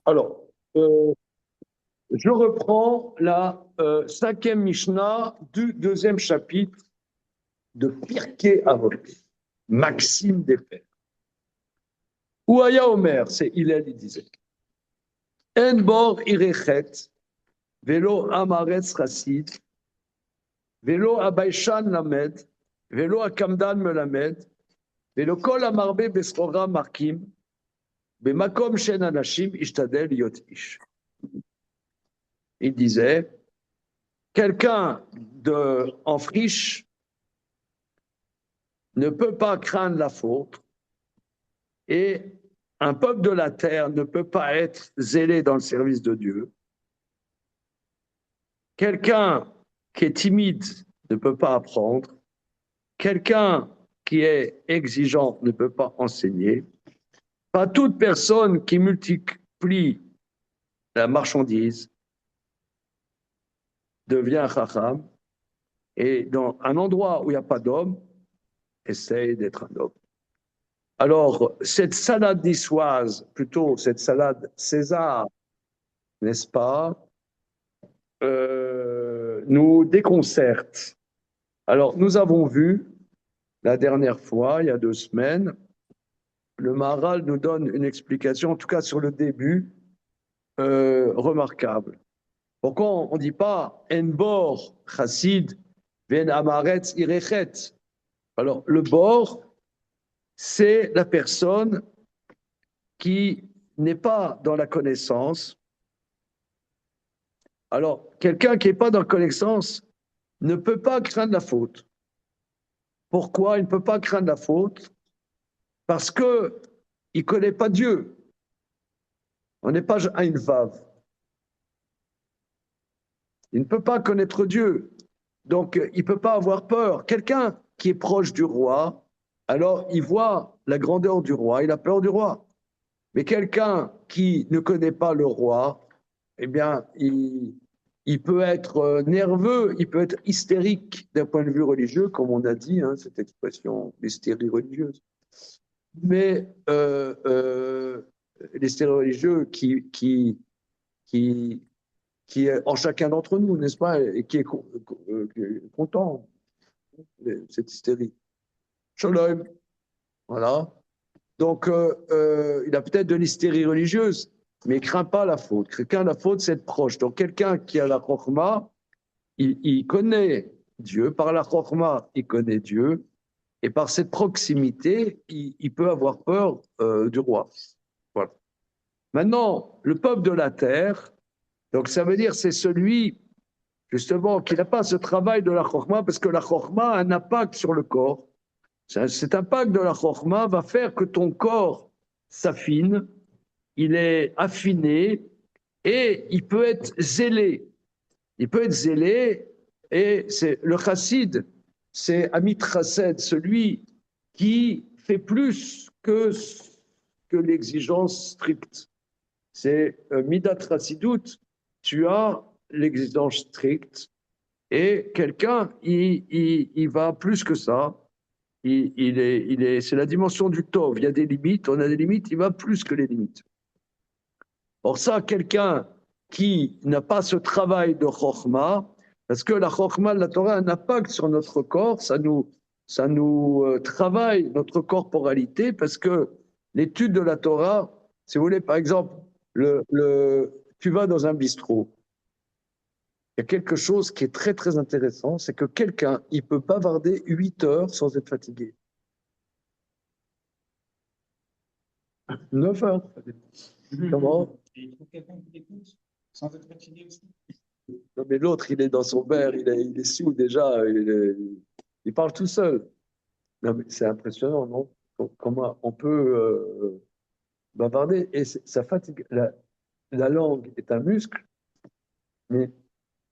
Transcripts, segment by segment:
Alors, je reprends la cinquième Mishnah du deuxième chapitre de Pirkei Avot, Maxime des Pères. Ouaya Omer, c'est Hillel, il disait En bor irechet, velo amaretz chassid, velo abayshan lamed, velo akamdan melamed, velo kol amarbe besrora markim, bemakom shen anashim ishtadel yot ish. Il disait, quelqu'un en friche ne peut pas craindre la faute et un peuple de la terre ne peut pas être zélé dans le service de Dieu. Quelqu'un qui est timide ne peut pas apprendre. Quelqu'un qui est exigeant ne peut pas enseigner. Pas toute personne qui multiplie la marchandise devient chacham. Et dans un endroit où il n'y a pas d'homme, essaye d'être un homme. Alors, cette salade niçoise, plutôt cette salade César, n'est-ce pas, nous déconcerte. Alors, nous avons vu la dernière fois, il y a 2 semaines, le Maharal nous donne une explication, en tout cas sur le début, remarquable. Pourquoi on ne dit pas En bor chassid ven amaretz irechet? Alors, le bor, c'est la personne qui n'est pas dans la connaissance. Alors, quelqu'un qui n'est pas dans la connaissance ne peut pas craindre la faute. Pourquoi il ne peut pas craindre la faute? Parce qu'il ne connaît pas Dieu. On n'est pas à une vave. Il ne peut pas connaître Dieu. Donc, il ne peut pas avoir peur. Quelqu'un qui est proche du roi, alors il voit la grandeur du roi, il a peur du roi. Mais quelqu'un qui ne connaît pas le roi, eh bien, il peut être nerveux, il peut être hystérique d'un point de vue religieux, comme on a dit, hein, cette expression, l'hystérie religieuse. Mais l'hystérie religieuse qui est en chacun d'entre nous, n'est-ce pas, et qui est content de cette hystérie. Shalom, voilà. Donc, il a peut-être de l'hystérie religieuse, mais il ne craint pas la faute. Quelqu'un, la faute, c'est être proche. Donc, quelqu'un qui a la chokhma, il connaît Dieu. Par la chokhma, il connaît Dieu. Et par cette proximité, il peut avoir peur du roi. Voilà. Maintenant, le peuple de la terre, donc ça veut dire c'est celui, justement, qui n'a pas ce travail de la chokhma, parce que la chokhma a un impact sur le corps. Cet impact de la chokhma va faire que ton corps s'affine, il est affiné et il peut être zélé. Il peut être zélé et c'est le chassid, c'est Amit Chassid, celui qui fait plus que l'exigence stricte. C'est Midat Chassidut, tu as l'exigence stricte et quelqu'un, il va plus que ça. C'est la dimension du tov. Il y a des limites, on a des limites, il va plus que les limites. Or ça, quelqu'un qui n'a pas ce travail de chokhmah, parce que la chokhmah de la Torah a un impact sur notre corps, ça nous travaille notre corporalité, parce que l'étude de la Torah, si vous voulez, par exemple, tu vas dans un bistrot, il y a quelque chose qui est très très intéressant, c'est que quelqu'un, il peut bavarder 8 heures sans être fatigué. 9 heures. Comment? Et il trouve quelqu'un qui l'écoute sans être fatigué aussi. Non, mais l'autre, il est dans son verre, il est sous déjà, il parle tout seul. Non, mais c'est impressionnant, non? Comment on peut bavarder et ça fatigue. La langue est un muscle,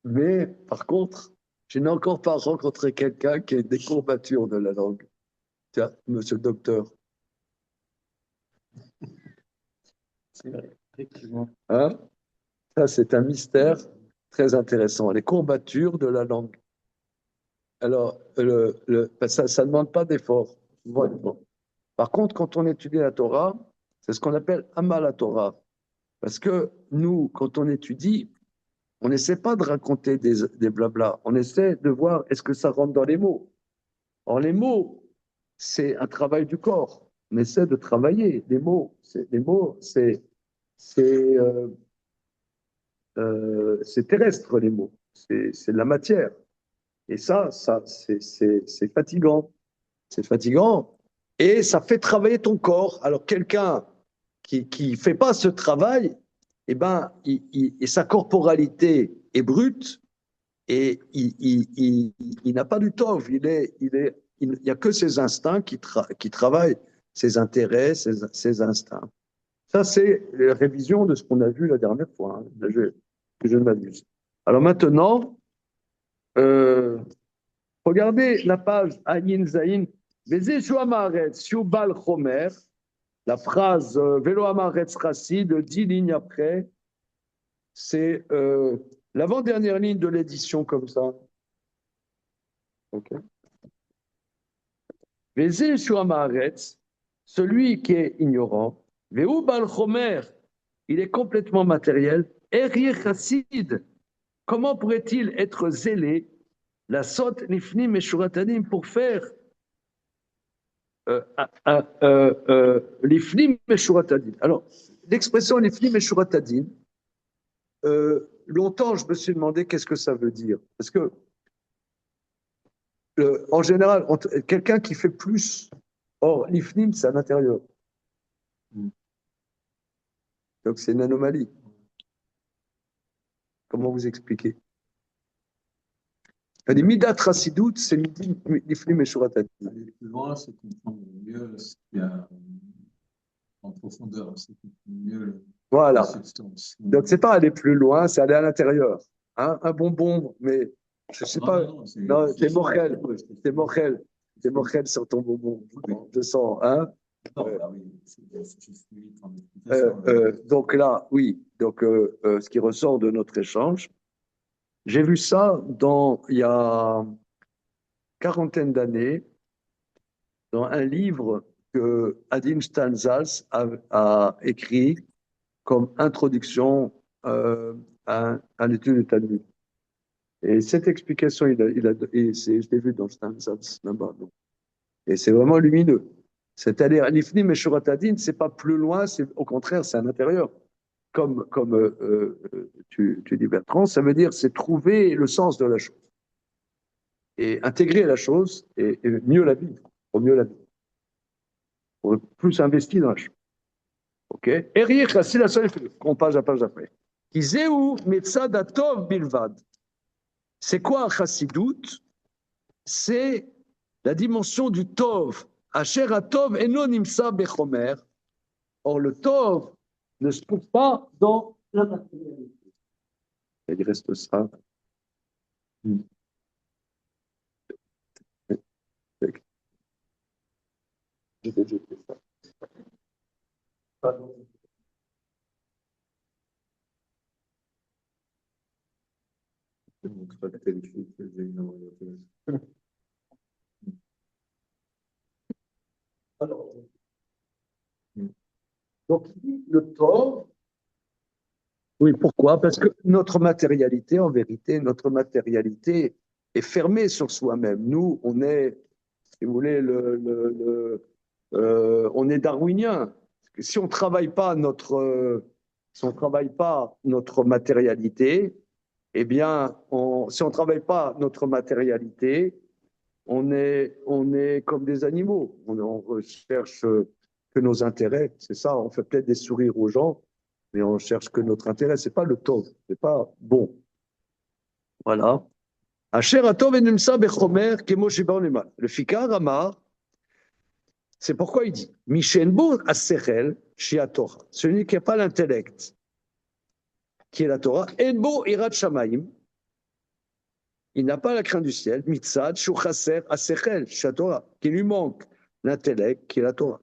mais par contre, je n'ai encore pas rencontré quelqu'un qui ait des courbatures de la langue. Tiens, monsieur le docteur. Effectivement. Hein? Ça, c'est un mystère très intéressant. Les courbatures de la langue. Alors, ça ne demande pas d'effort. Par contre, quand on étudie la Torah, c'est ce qu'on appelle Amal la Torah. Parce que nous, quand on étudie, on n'essaie pas de raconter des blablas. On essaie de voir est-ce que ça rentre dans les mots. Or, les mots, c'est un travail du corps. On essaie de travailler les mots. C'est c'est terrestre, les mots. C'est de la matière. Et ça c'est fatigant. C'est fatigant. Et ça fait travailler ton corps. Alors, quelqu'un qui ne fait pas ce travail, eh ben, et sa corporalité est brute et il n'a pas du tov. Il n'y a que ses instincts qui travaillent, ses intérêts, ses instincts. Ça, c'est la révision de ce qu'on a vu la dernière fois, hein, que je ne m'abuse. Alors maintenant, euh, regardez la page Ayin Zayin. Chomer, la phrase Velo Amaretz Chassid, 10 lignes après, c'est l'avant-dernière ligne de l'édition comme ça. Okay. Celui qui est ignorant, Veu Bal Chomer, il est complètement matériel. Erie Chassid, comment pourrait-il être zélé, la sot nifnim et shuratanim, pour faire l'ifnim et shuratanim. Alors, l'expression l'ifnim et shuratanim, longtemps, je me suis demandé qu'est-ce que ça veut dire. Parce que, en général, quelqu'un qui fait plus, or, l'ifnim, c'est à l'intérieur. Donc, c'est une anomalie. Comment vous expliquer? Les midat rassidout, c'est l'ifnim et shuratanim. Aller plus loin, c'est comprendre mieux ce qu'il y a en profondeur, c'est comprendre mieux voilà. La substance. Donc, c'est pas aller plus loin, c'est aller à l'intérieur. Hein? Un bonbon, mais je sais pas. Non, c'est mochel. C'est mochel. C'est mochel sur ton bonbon. Je sens. Hein? Non, bah oui, c'est juste donc là, oui. Donc, ce qui ressort de notre échange, j'ai vu ça il y a quarantaine d'années, dans un livre que Adin Stanzas a écrit comme introduction à l'étude du Talmud. Et cette explication, je l'ai vu dans Stanzas là-bas. Et c'est vraiment lumineux. C'est-à-dire, l'ifnim et shuratadin, c'est pas plus loin, au contraire, c'est à l'intérieur. Comme tu dis, Bertrand, ça veut dire c'est trouver le sens de la chose. Et intégrer la chose et mieux la vivre, pour mieux la vivre. Pour plus investir dans la chose. Ok? Eriech, c'est la seule, page après. Kizeu metzad atov bilvad. C'est quoi un chassidout? C'est la dimension du tov. Asher atov eno nimsa bechomer. Or, le tov ne se trouve pas dans la matérialité. Il reste ça. Je vais jeter ça. Pardon. Alors, donc, le tort, oui, pourquoi? Parce que notre matérialité, en vérité, notre matérialité est fermée sur soi-même. Nous, on est, si vous voulez, on est darwinien. Si on travaille pas si on travaille pas notre matérialité, eh bien, si on travaille pas notre matérialité, on est comme des animaux. On recherche que nos intérêts. C'est ça. On fait peut-être des sourires aux gens, mais on cherche que notre intérêt. C'est pas le tov. C'est pas bon. Voilà. Asher atov enimsa bechomer kemo sheba onema. Le fikar amar. C'est pourquoi il dit Mishenbo asechel shiatorah. Celui qui n'a pas l'intellect, qui est la Torah, enbo irat shamayim. Il n'a pas la crainte du ciel, mitzad, shuchaser, asechel, shatora, qui lui manque l'intellect, qui est la Torah.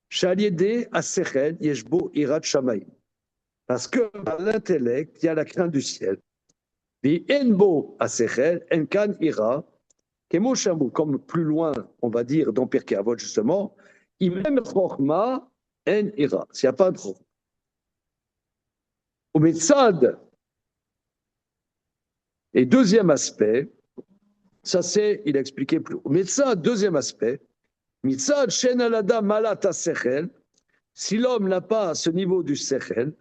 Shaliede, asechel, yeshbo, irat shamayim. Parce que par l'intellect, il y a la crainte du ciel. Vi enbo, asechel, enkan ira, kemo shamu, comme plus loin, on va dire, dans Pirkei Avot, justement, imem chorma, en ira. S'il n'y a pas de chorma. Au Metzad, et deuxième aspect, ça c'est, il a expliqué plus haut. Metzad, deuxième aspect, Mitzad shen alada malata sechel, si l'homme n'a pas ce niveau du sechel,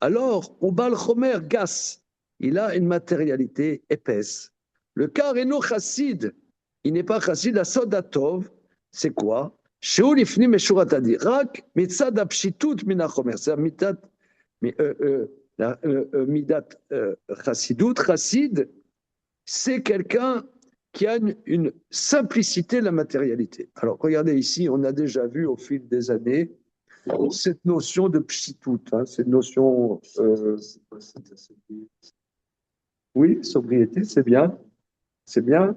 alors au bal chomer gas, il a une matérialité épaisse. Le car est non chassid, il n'est pas chassid, la sodatov, c'est quoi? Sheou lifni meshuratadi, rak mitzad apshitut mina chomer, c'est mitat, midat chassidut, chassid, c'est quelqu'un qui a une simplicité de la matérialité. Alors, regardez ici, on a déjà vu au fil des années cette notion de pchitout, hein, cette notion. Oui, sobriété, c'est bien. C'est bien.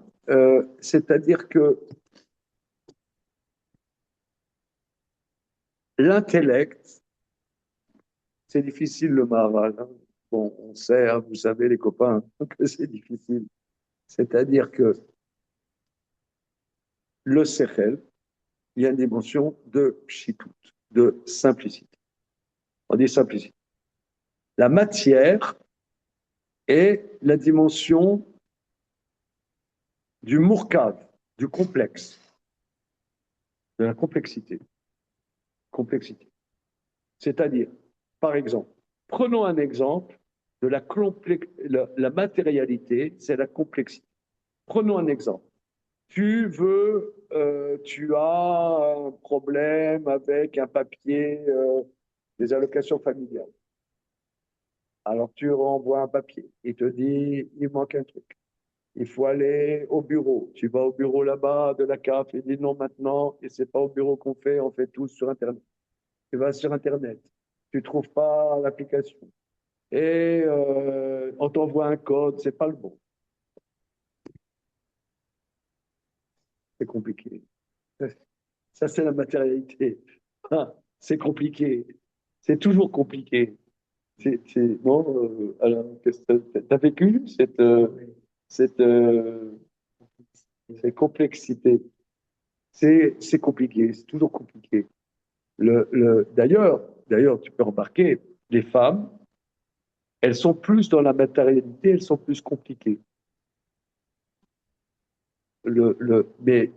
C'est-à-dire que l'intellect, c'est difficile le Maharal. Hein. Bon, on sait, hein, vous savez, les copains, que c'est difficile. C'est-à-dire que le sechel, il y a une dimension de pchitout, de simplicité. On dit simplicité. La matière est la dimension du mourkav, du complexe, de la complexité. Complexité. C'est-à-dire, par exemple, prenons un exemple de la matérialité, c'est la complexité. Prenons un exemple. Tu as un problème avec un papier des allocations familiales. Alors tu renvoies un papier. Il te dit, il manque un truc. Il faut aller au bureau. Tu vas au bureau là-bas de la CAF et dis non maintenant, et c'est pas au bureau qu'on fait, on fait tout sur Internet. Tu vas sur Internet, tu trouves pas l'application et on t'envoie un code, c'est pas le bon. C'est compliqué. Ça, c'est la matérialité. Ah, c'est compliqué. C'est toujours compliqué. Non, alors, t'as vécu cette, cette complexité. C'est compliqué, c'est toujours compliqué. D'ailleurs, tu peux remarquer, les femmes, elles sont plus dans la matérialité, elles sont plus compliquées. Mais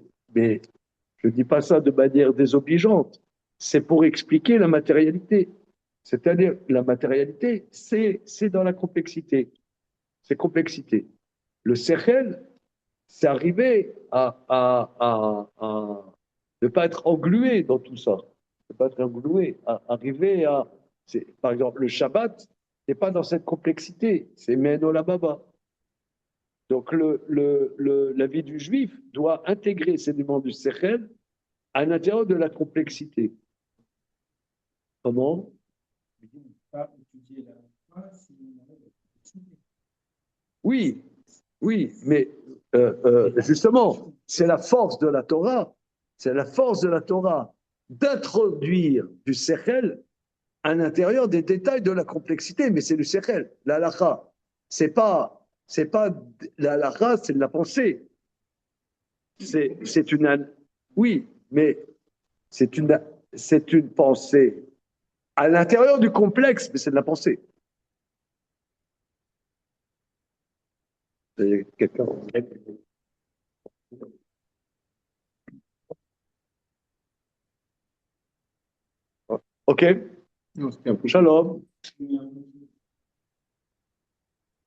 je ne dis pas ça de manière désobligeante. C'est pour expliquer la matérialité. C'est-à-dire, la matérialité, c'est dans la complexité. C'est complexité. Le sechel, c'est arriver à ne pas être englué dans tout ça. Ne pas être englué, à arriver à. Par exemple, le Shabbat n'est pas dans cette complexité, c'est Meno la Baba. Donc, la vie du juif doit intégrer ces éléments du Sechel à l'intérieur de la complexité. Comment? Oui, oui, mais justement, c'est la force de la Torah, c'est la force de la Torah d'introduire du Sechel à l'intérieur des détails de la complexité, mais c'est le Sechel, la halakha. C'est pas la halakha, c'est de la pensée. C'est une, oui, mais c'est une pensée à l'intérieur du complexe, mais c'est de la pensée. Quelqu'un. Ok. Non, c'était un peu, Shalom.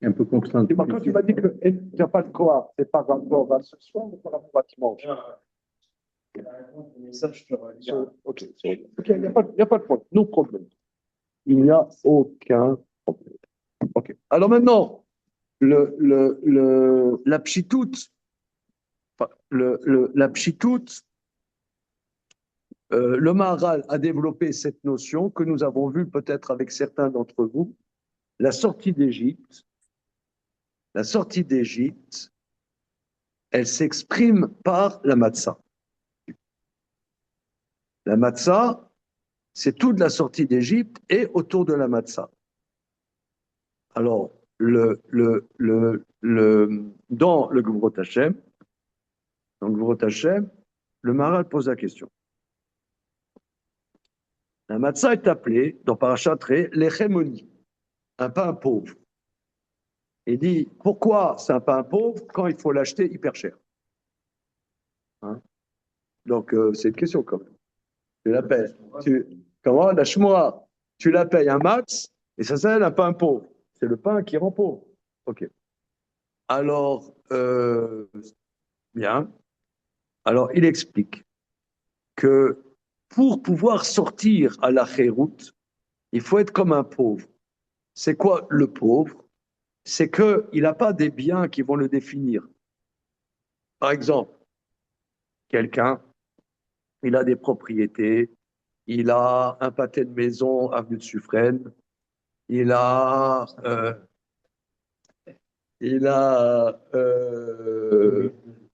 un peu contraint. Quand tu m'as dit que tu n'as pas de quoi, c'est par rapport à ce soir ou par rapport à dimanche? Ok, il n'y a pas de problème. No problème. Il n'y a aucun problème. Ok. Alors maintenant, la pchitoute, la pchitoute, le Maharal a développé cette notion que nous avons vue peut-être avec certains d'entre vous, la sortie d'Égypte. La sortie d'Égypte, elle s'exprime par la matzah. La matzah, c'est toute la sortie d'Égypte et autour de la matzah. Alors, dans le Gvurot Hashem, le Maharal pose la question. La matzah est appelée, dans Parashat Ré, l'Echemoni, un pain pauvre. Il dit, pourquoi c'est un pain pauvre quand il faut l'acheter hyper cher? Hein? Donc, c'est une question quand même. Tu la payes. Comment? La shmoa, tu la payes un max, et ça s'appelle un pain pauvre. C'est le pain qui rend pauvre. OK. Alors, bien. Alors, il explique que pour pouvoir sortir à la chéroute, il faut être comme un pauvre. C'est quoi le pauvre? C'est qu'il n'a pas des biens qui vont le définir. Par exemple, quelqu'un, il a des propriétés, il a un pâté de maison avenue de Suffren, il a,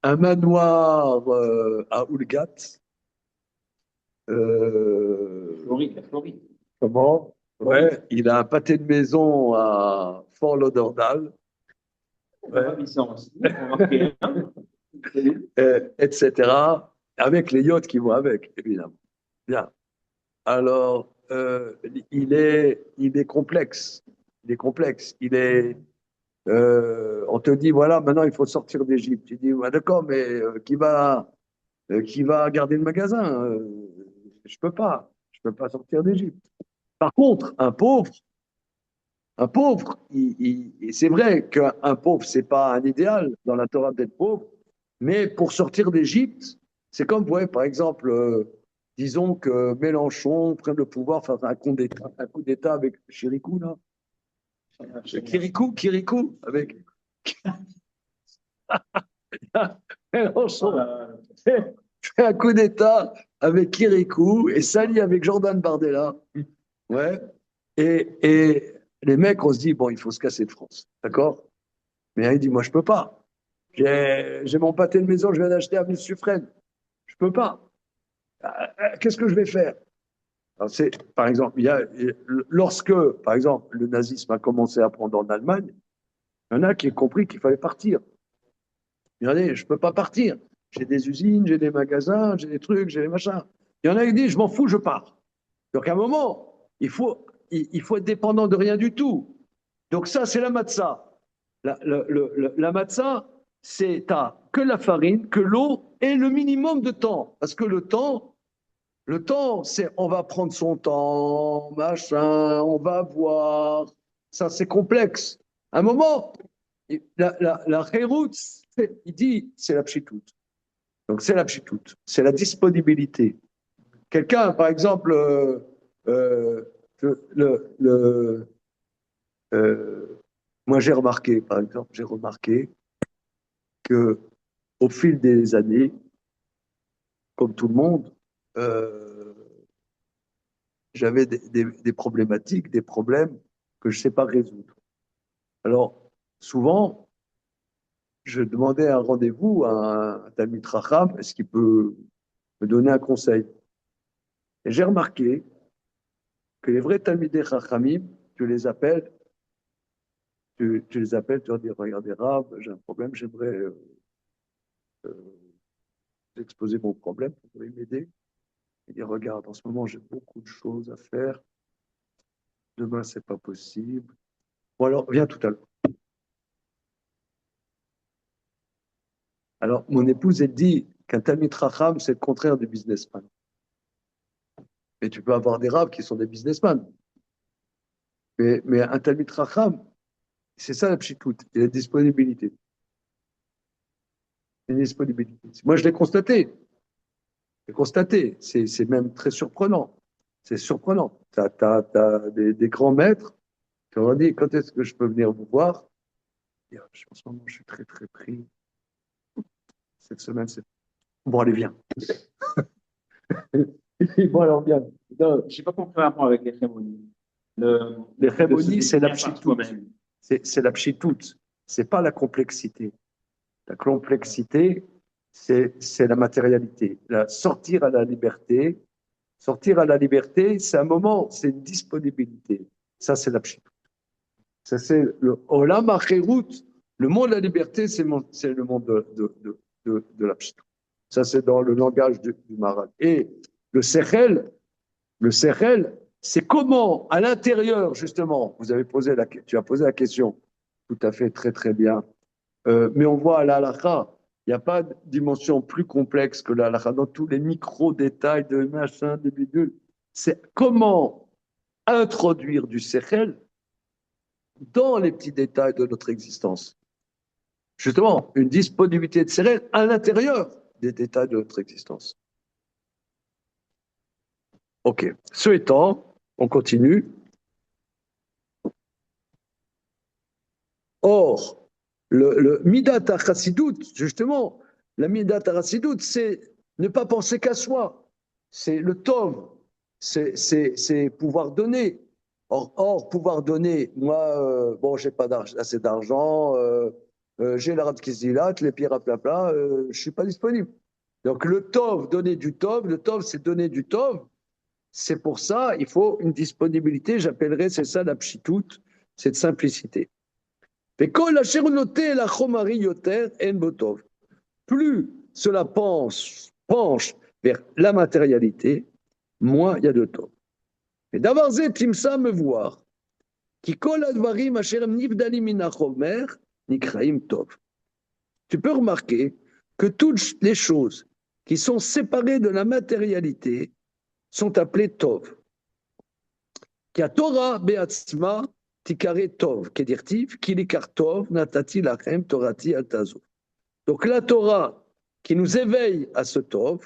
un manoir à Oulgat. Floride. Comment? Ouais, il a un pâté de maison à Fort Lauderdale. Ouais. Etc. Avec les yachts qui vont avec, évidemment. Bien. Alors, il est complexe. Il est complexe. On te dit, voilà, maintenant il faut sortir d'Égypte. Tu dis, ouais, d'accord, mais qui va garder le magasin? Je peux pas. Je peux pas sortir d'Égypte. Par contre, un pauvre, c'est vrai qu'un pauvre, c'est pas un idéal dans la Torah d'être pauvre, mais pour sortir d'Égypte, c'est comme, ouais, par exemple, disons que Mélenchon prenne le pouvoir, faire un coup d'État avec Chirikou, là. Kirikou, avec Mélenchon fait un coup d'État avec Kirikou et s'allie avec Jordan Bardella. Ouais. Et les mecs, on se dit, bon, il faut se casser de France. D'accord? Mais il dit, moi, je peux pas. J'ai mon pâté de maison, je viens d'acheter à M. Suffren. Je peux pas. Qu'est-ce que je vais faire? Alors, par exemple, lorsque, par exemple, le nazisme a commencé à prendre en Allemagne, il y en a qui ont compris qu'il fallait partir. Regardez, je peux pas partir. J'ai des usines, j'ai des magasins, j'ai des trucs, j'ai des machins. Il y en a qui disent, je m'en fous, je pars. Donc, à un moment, il faut être dépendant de rien du tout. Donc, ça, c'est la matzah. La matzah, c'est que la farine, que l'eau et le minimum de temps. Parce que le temps, c'est on va prendre son temps, machin, on va voir. Ça, c'est complexe. À un moment, la Khérout, il dit, c'est la pchitoute. Donc, c'est la pchitoute. C'est la disponibilité. Quelqu'un, par exemple, le, moi, par exemple, j'ai remarqué que au fil des années, comme tout le monde, euh, j'avais des problématiques, des problèmes que je ne sais pas résoudre. Alors, souvent, je demandais un rendez-vous à un Talmid Racham, est-ce qu'il peut me donner un conseil? Et j'ai remarqué que les vrais Talmidei Chachamim, tu les appelles, tu leur dis, regardez, Rav, j'ai un problème, j'aimerais exposer mon problème, vous pouvez m'aider? Il dit, regarde, en ce moment, j'ai beaucoup de choses à faire. Demain, c'est pas possible. Bon, alors, viens tout à l'heure. Alors, mon épouse, elle dit qu'un Talmid Chacham, c'est le contraire du businessman. Mais tu peux avoir des rabbins qui sont des businessmen. Mais un Talmid Chacham, c'est ça la pchitoute, et la disponibilité. Une disponibilité. Moi, je l'ai constaté. C'est même très surprenant. C'est surprenant. Tu as des grands maîtres qui ont dit, quand est-ce que je peux venir vous voir? Et, en ce moment, je suis très, très pris. Cette semaine, c'est... Bon, allez, viens. Bon, alors, viens. Je n'ai pas compris rapport avec les cérémonies. Les cérémonies, c'est la pchitoute. C'est la pchitoute. C'est pas la complexité. La complexité, c'est la matérialité. Sortir à la liberté, c'est un moment, c'est une disponibilité. Ça, c'est la pchitoute. Ça, c'est le Olam HaChérout. Le monde de la liberté, c'est le monde de la pchitoute. Ça, c'est dans le langage du Maral. Et le Sechel, Le sechel, c'est comment, à l'intérieur, justement, tu as posé la question, tout à fait, très, très bien. Mais on voit à la halakha, il n'y a pas de dimension plus complexe que la halakha, dans tous les micro-détails de machin, de bidule. C'est comment introduire du sechel dans les petits détails de notre existence. Justement, une disponibilité de sechel à l'intérieur des détails de notre existence. Ok. Ce étant, on continue. Or, le Midat HaChassidut, justement, la Midat HaChassidut, c'est ne pas penser qu'à soi. C'est le Tov. C'est pouvoir donner. Or, pouvoir donner, moi, bon, j'ai pas assez d'argent, j'ai la Ratkizilat, les pierres à plat plat, je suis pas disponible. Donc, le Tov, donner du Tov, le Tov, c'est donner du Tov. C'est pour ça, il faut une disponibilité, j'appellerais, c'est ça la pchitout, cette simplicité. Plus cela penche vers la matérialité, moins il y a de tov. Et d'avoir timsa me voir, qui kol advarim asher nivdalim min hachomer nikraim tov. Tu peux remarquer que toutes les choses qui sont séparées de la matérialité sont appelées tov. Qui a Torah be'atzma tikare tov, kedirtiv, kilikar tov, natati lachem, torati altazov. Donc la Torah qui nous éveille à ce tov,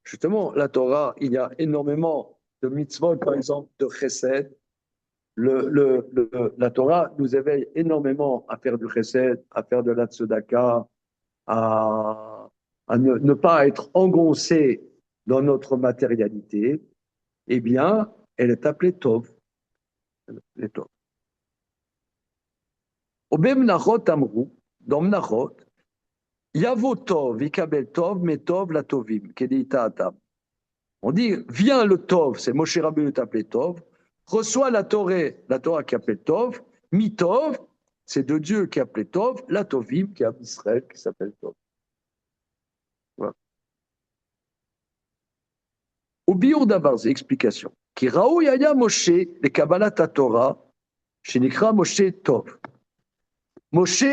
justement, la Torah, il y a énormément de mitzvot, par exemple, de chesed. La Torah nous éveille énormément à faire du chesed, à faire de la tzedaka, à ne pas être engoncé dans notre matérialité. Eh bien, elle est appelée tov. Les tov. Au Menachot Amrou, dans Menachot, Yavo Tov, Ikabel Tov, Metov, la Tovim, Kedita Atam. On dit, viens le Tov, c'est Moshe Rabbeinu appelé Tov, reçois la Torah qui appelle Tov, Mitov, c'est de Dieu qui appelé Tov, la Tovim qui est Israël qui s'appelle Tov. Voilà. Au Biur d'Abarze, explication. Qui Raou Yaya Moshe, le Kabbalat Torah, Shenikra Moshe Tov. Moshe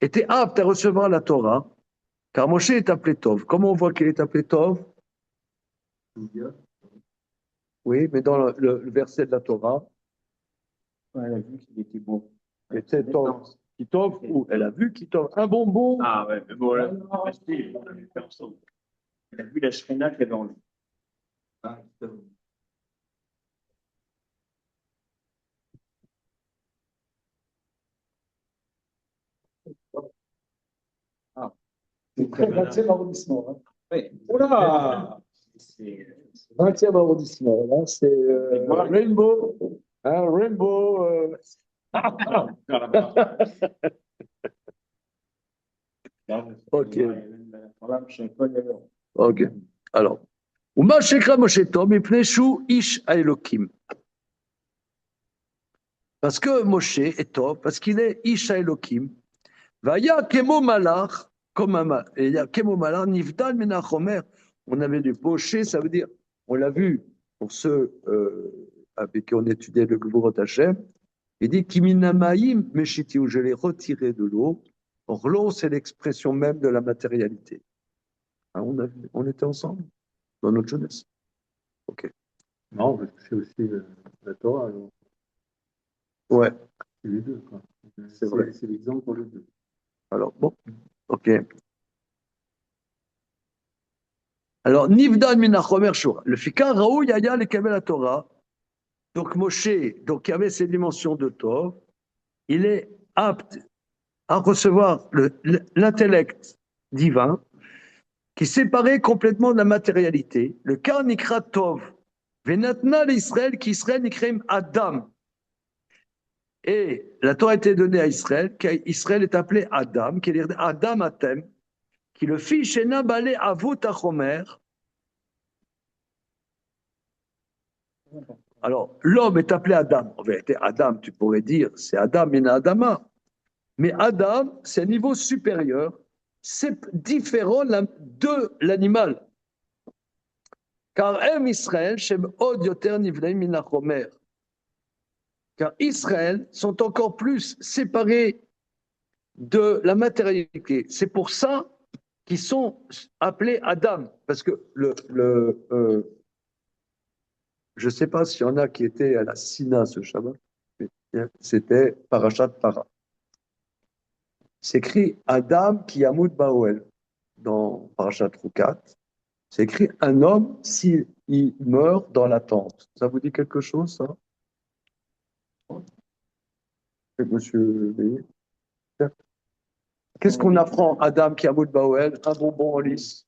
était apte à recevoir la Torah, car Moshe est appelé Tov. Comment on voit qu'il est appelé Tov? Oui, mais dans le verset de la Torah, Elle a vu qu'il était beau. était Tov. Kitov, ou elle a vu Kitov, un bonbon. Ah ouais, mais bon, là, elle a vu la Shekhinah qu'il y avait en lui. Ah, Ah. C'est 20e arrondissement. Hein. Oui. Oula! 20e arrondissement. Là, c'est Rainbow. Hein, Rainbow. Ok. Ok. Alors. Uma shekra Moshe Tov, mipnei shu ish haElokim. Parce que Moshe est Tov, parce qu'il est ish haElokim. Vaya kemo malach, comme un kemo malach, nifdal menachomer. On avait du poché, ça veut dire, on l'a vu pour ceux avec qui on étudiait le Gvurot Hashem, il dit Kiminamaim meshiti, où je l'ai retiré de l'eau. Or, l'eau, c'est l'expression même de la matérialité. Hein, on était ensemble dans notre jeunesse. Ok. non, c'est aussi la Torah. Alors. Ouais. C'est les deux, quoi. C'est vrai. C'est l'exemple pour les deux. Alors, bon, ok. Alors, Nivdan minachomer shura. Le fika raou yaya le kabel la Torah. Donc, Moshe, donc, il y avait ces dimensions de Tov. Il est apte à recevoir l'intellect divin qui séparait complètement de la matérialité. Le cas nikra Tov. Venatna l'Israël qui Israël nikreim Adam. Et la Torah a été donnée à Israël, qu'Israël est appelé Adam, qui est Adam Atem, qui le fit chez Nabalé Avot Achomer. Alors, l'homme est appelé Adam. En vérité, Adam, tu pourrais dire, c'est Adam min Adama. Mais Adam, c'est un niveau supérieur, c'est différent de l'animal. Car Em Israël, Shem Od Yoter Nivleim Min HaChomer. Car Israël sont encore plus séparés de la matérialité. C'est pour ça qu'ils sont appelés Adam. Parce que je ne sais pas s'il y en a qui étaient à la Sina ce Shabbat. C'était Parashat Para. C'est écrit Adam qui Yamoud Baoel dans Parashat Rukat. C'est écrit un homme s'il meurt dans la tente. Ça vous dit quelque chose, ça? Monsieur Veillé. Qu'est-ce qu'on apprend, Adam qui Yamoud Baoel? Un bonbon en lice.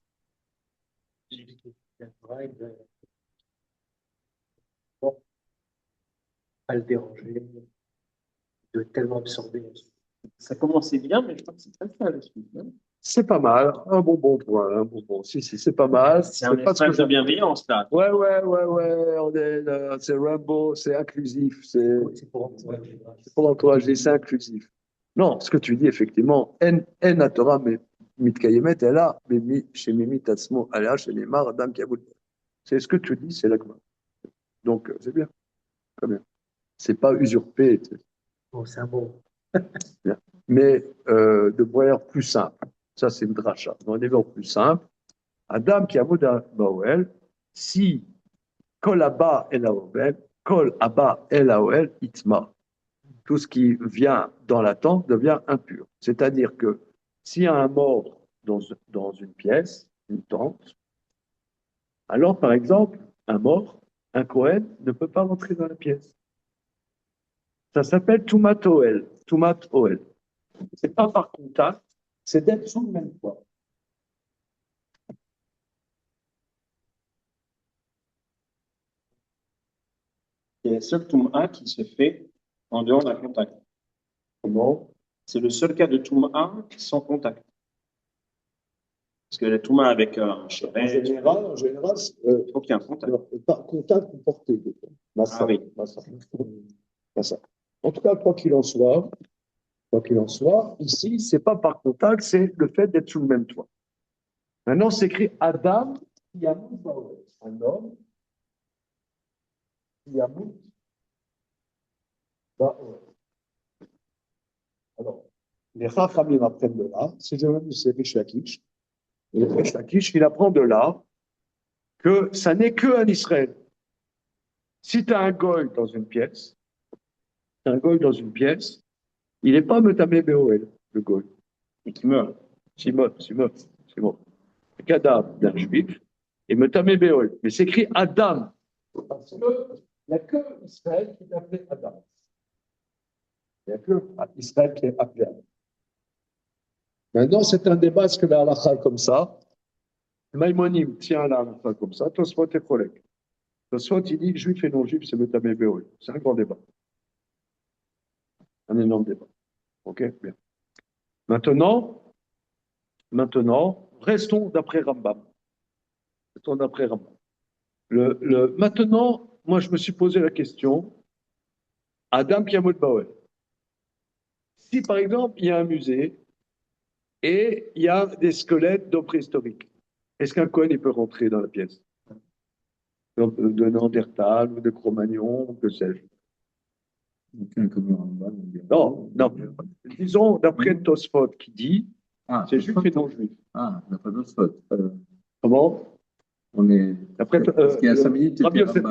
Pas le déranger, de tellement absorber. Ça commençait bien, mais je crois que c'est pas ça la suite. C'est pas mal, un bonbon pour un bonbon. Si, c'est pas mal. C'est un pas ce message que de bienveillance, là. Ouais, on est, c'est Rainbow, c'est inclusif, c'est pour encourager, c'est inclusif. Non, ce que tu dis, effectivement, en à Torah, mais mitkayemet, elle a, mais chez Mimi Tatsmo, elle a, chez Neymar, Adam Kaboul. C'est ce que tu dis, c'est l'agma. Donc, c'est bien, très bien. C'est pas usurpé. Bon, c'est un bon. Bien. Mais de manière plus simple. Ça, c'est une dracha. Dans un niveau plus simple, Adam qui a Baoel, si Kol Abba El Aoel, Kol Abba El Aoel, Itma. Tout ce qui vient dans la tente devient impur. C'est-à-dire que s'il y a un mort dans une pièce, une tente, alors par exemple, un mort, un Kohen, ne peut pas rentrer dans la pièce. Ça s'appelle Tumat Oel. Tumat Oel. C'est pas par contact, c'est d'être sous le même toit. C'est le seul Touma qui se fait en dehors d'un contact. Comment? C'est le seul cas de Touma sans contact. Parce que le Touma avec un En chéret, général, il faut qu'il y ait un contact. par contact ou porté. Ah oui. Massa. En tout cas, quoi qu'il en soit, ici, c'est pas par contact, c'est le fait d'être sous le même toit. Maintenant, c'est écrit Adam Yamout Baoel. Un homme Yamout Baoel. Alors, les Chachamim apprennent de là, c'est Rish Lakish. Et Rish Lakish, il apprend de là que ça n'est qu'un Israël. Si tu as un goy dans une pièce, il n'est pas Metamé Beoel, le goy. Et qui meurt. Simon. Le cadavre d'un juif et Metamé Beoel. Mais c'est écrit Adam. Parce qu'il n'y a que Israël qui est appelé Adam. Il n'y a que Israël qui est appelé Adam. Maintenant, c'est un débat, est-ce que la halakha est comme ça? Maïmonim tient la halakha comme ça, Tosfot est collègue. Tosfot, il dit juif et non-juif, c'est Metamé Beoel. C'est un grand débat. Un énorme débat. Ok, bien. Maintenant, restons d'après Rambam. Maintenant, moi, je me suis posé la question, Adam Kiamot Baoel. Si, par exemple, il y a un musée et il y a des squelettes d'hommes préhistoriques, est-ce qu'un Cohen il peut rentrer dans la pièce? De Néandertal ou de Cro-Magnon, que sais-je? Aucun comme le Rambam. Non. Disons, d'après Tosfot qui dit, c'est juif et non-juif. Ah, on n'a pas d'autre faute. Comment? On est. Après, Parce qu'il y a 5 minutes, Rabbi Yosef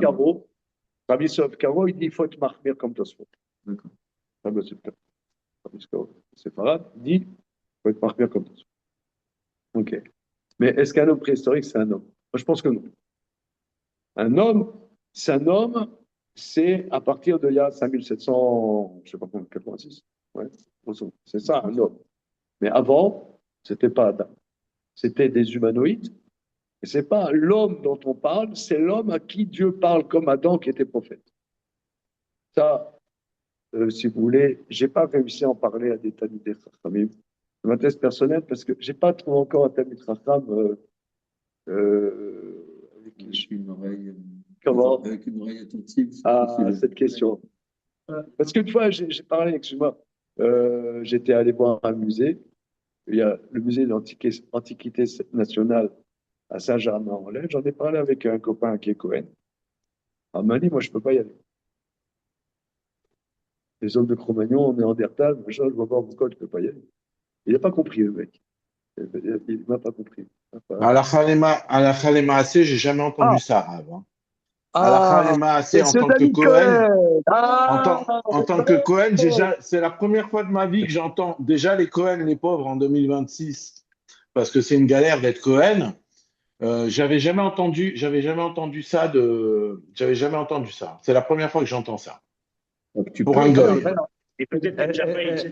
Karo, il dit il faut être marmire comme Tosfot. D'accord. Rabbi Yosef Karo, c'est pas il dit il faut être marmire comme Tosfot. Ok. Mais est-ce qu'un homme préhistorique, c'est un homme? Moi, je pense que non. Un homme, c'est à partir de il y a 5700, je sais pas combien, 86. Ouais, c'est ça, un homme. Mais avant, c'était pas Adam. C'était des humanoïdes. Et c'est pas l'homme dont on parle, c'est l'homme à qui Dieu parle comme Adam qui était prophète. Ça, si vous voulez, j'ai pas réussi à en parler à des Talmidei Chachamim. C'est ma thèse personnelle parce que j'ai pas trouvé encore un Talmid Chacham avec une oreille. Comment? Avec une oreille attentive. Cette question. Parce qu'une fois, j'ai parlé, excuse-moi, j'étais allé voir un musée. Il y a le musée d'Antiquité nationale à Saint-Germain-en-Laye. J'en ai parlé avec un copain qui est Cohen. Il m'a dit, moi, je peux pas y aller. Les hommes de Cro-Magnon, Néandertal, machin, je vois pas pourquoi je peux pas y aller. Il n'a pas compris, le mec. Il m'a pas compris. Il m'a pas- À la Khalema AC, j'ai jamais entendu Ah, ça, Rav, hein. À la ah, Khalema AC, en monsieur tant que David Cohen, Cohen. Ah, en tant que Cohen, c'est la première fois de ma vie que j'entends déjà les Cohen, les pauvres, en 2026, parce que c'est une galère d'être Cohen. J'avais jamais entendu ça. C'est la première fois que j'entends ça. donc tu Pour peux un quand goy. même. Alors, Et peut-être que déjà pas été.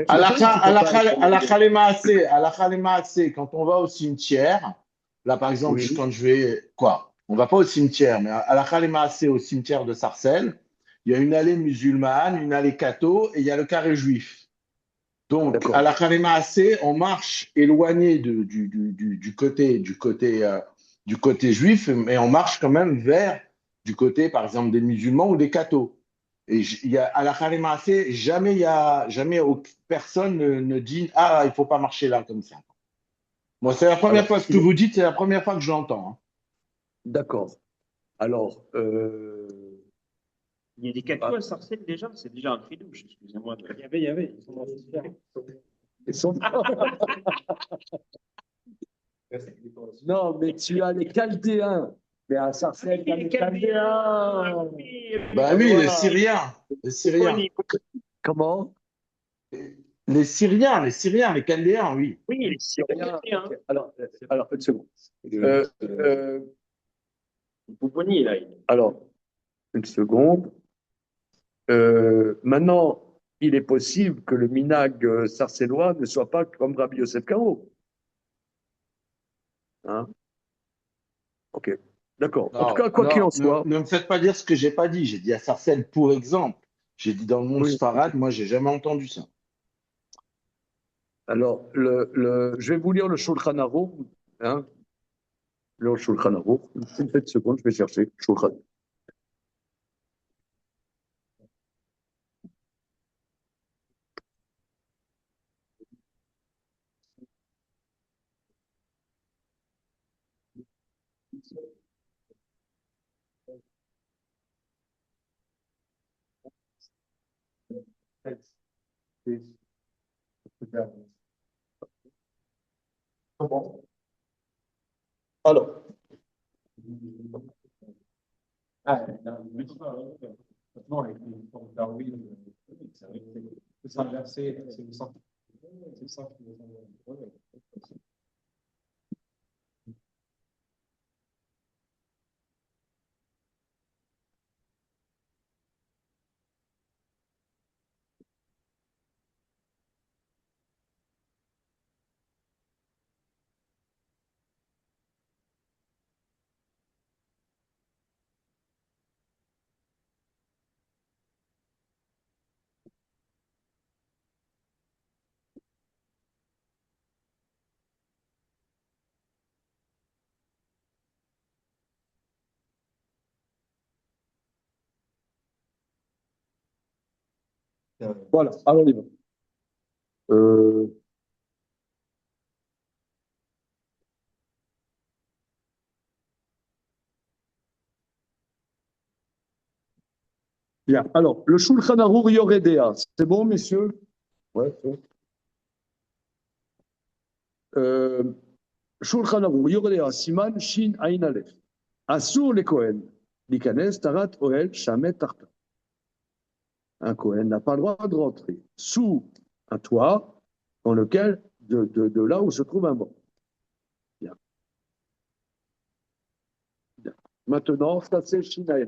À la, Imagine, tu peux pas. à la Khalema AC, à la Khalema AC, quand on va au cimetière, là par exemple, Oui, quand je vais, quoi, on va pas au cimetière, mais à la Khalema AC, au cimetière de Sarcelles, il y a une allée musulmane, une allée catho, et il y a le carré juif. Donc, à d'accord. la Khalema AC, on marche éloigné du côté juif, mais on marche quand même vers du côté, par exemple, des musulmans ou des cathos. Et à la Khalema AC, personne ne dit ah, il faut pas marcher là comme ça. Moi, c'est la première Alors, fois, ce que vous dites, c'est la première fois que je l'entends, hein. d'accord. Alors, Il y a des cactus à Sarcelles déjà, c'est déjà un cri douche, excusez-moi. Il y avait. Ils sont dans ce faire. ils sont- non, mais tu as les Chaldéens. Mais à Sarcelles, tu as les Chaldéens. Bah Et oui, les voilà. Syriens, les Syriens. Comment? Les Chaldéens, oui. Oui, les Rien. Syriens. Ok. Alors, une seconde. Euh, euh, Vous voyez là. alors, une seconde. Maintenant, il est possible que le minag sarcellois ne soit pas comme Rabbi Yosef Karo. Hein? Ok, d'accord. En tout Non, cas, quoi qu'il non, en soit, ne me faites pas dire ce que j'ai pas dit. J'ai dit à Sarcelles, pour exemple. J'ai dit dans le monde oui. Sfarad, moi, j'ai jamais entendu ça. Alors, je vais vous lire le Shulchan Aruch, hein, le Shulchan Aruch. Une petite seconde, je vais chercher. Shulchan. Alors, Ah, non, mais c'est pas, maintenant, avec les formes Darwin, c'est vrai que c'est s'inverser, c'est le sens. C'est ça qui nous ouais. voilà, alors on y va. Euh, bien, alors, le Shulchan Aruch Yoredea, c'est bon, messieurs? Ouais, c'est bon. Shulchan Aruch Yoredea, Siman Shin Ain Aleph. Asur le Kohen, Likanes Tarat Oel Shamet Tarta. Un Kohen n'a pas le droit de rentrer sous un toit dans lequel, de là où se trouve un mort. Bien, bien. Maintenant, ça c'est Shinaï.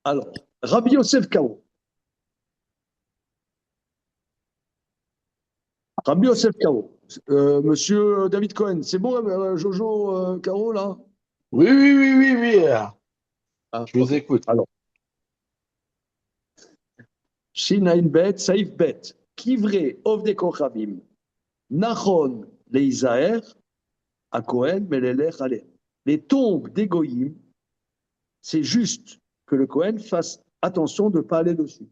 Alors, Rabbi Yosef Kao. Rabbi Yosef Kao. Monsieur David Cohen, c'est bon, Jojo Kao, là? Oui, oui, oui, oui, oui. Ah, Je vous ok. écoute. Alors, Shinaïn Bet, Saïf Bet, Kivre, Ovde Kochavim, Nachon, Leisaer, à Cohen, Melelech, allez. Les tombes des Goyim, c'est juste que le Kohen fasse attention de ne pas aller dessus.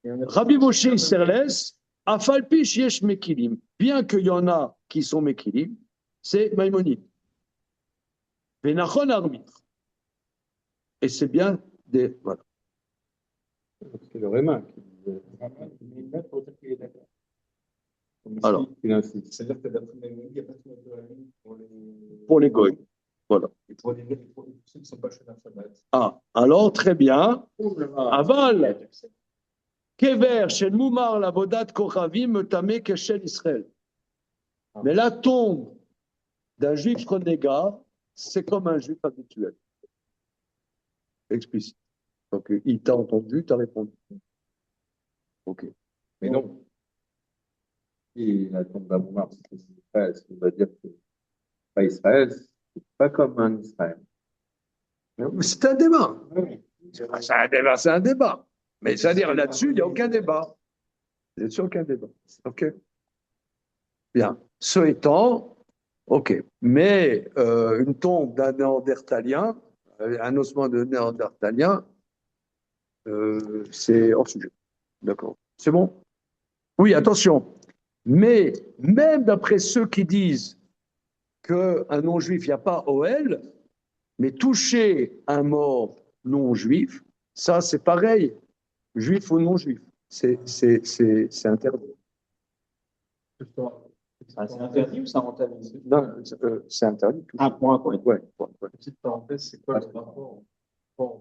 Rabbi Moshe Serles, Afalpish Yesh Mekilim, bien qu'il y en a qui sont Mekilim, c'est Maïmonide. Venachon Armir. Et c'est bien des. Voilà. C'est le Réma qui dit mettre pour dire qu'il est d'accord. Alors. Il insiste. C'est-à-dire que d'après Maïmonide, il n'y a pas de Pour les Goy. Voilà. Et pour ceux qui ne sont pas chez la Shabbat. Ah, alors très bien. Aval. Kever, Shel Moumar, la Vodat Kochavim, Tamé, Keshel Israël. Mais la tombe d'un juif renégat, c'est comme un juif habituel. Explicite. Donc, il t'a entendu, tu as répondu. Ok. Mais non. Et la tombe d'Aboumar, c'est Israël. Ce qui veut dire que pas Israël, c'est pas comme un Israël. C'est un débat. Oui. C'est un débat. Mais c'est-à-dire là-dessus, il n'y a aucun débat. Il n'y a aucun débat. OK. Bien. Ce étant, OK. Mais une tombe d'un néandertalien, un ossement de néandertalien, c'est hors sujet. D'accord. C'est bon? Oui, attention. Mais même d'après ceux qui disent qu'un non-juif, il n'y a pas OL, mais toucher un mort non-juif, ça, c'est pareil. Juif ou non-juif, c'est interdit. Ah, c'est interdit ou ça rentabilise? Non, c'est interdit. Ah, pour un point. Ouais, ouais. Petite parenthèse, c'est quoi le rapport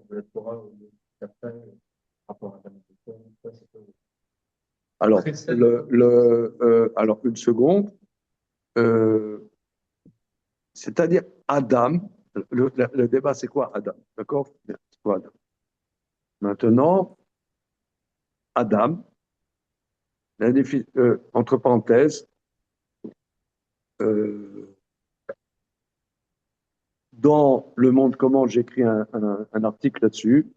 de la Torah ou de certains rapports à la Alors, alors, une seconde. C'est-à-dire, Adam, le débat, c'est quoi, Adam? D'accord? C'est quoi, Adam? Maintenant, Adam, entre parenthèses, dans Le Monde Comment, j'écris un article là-dessus,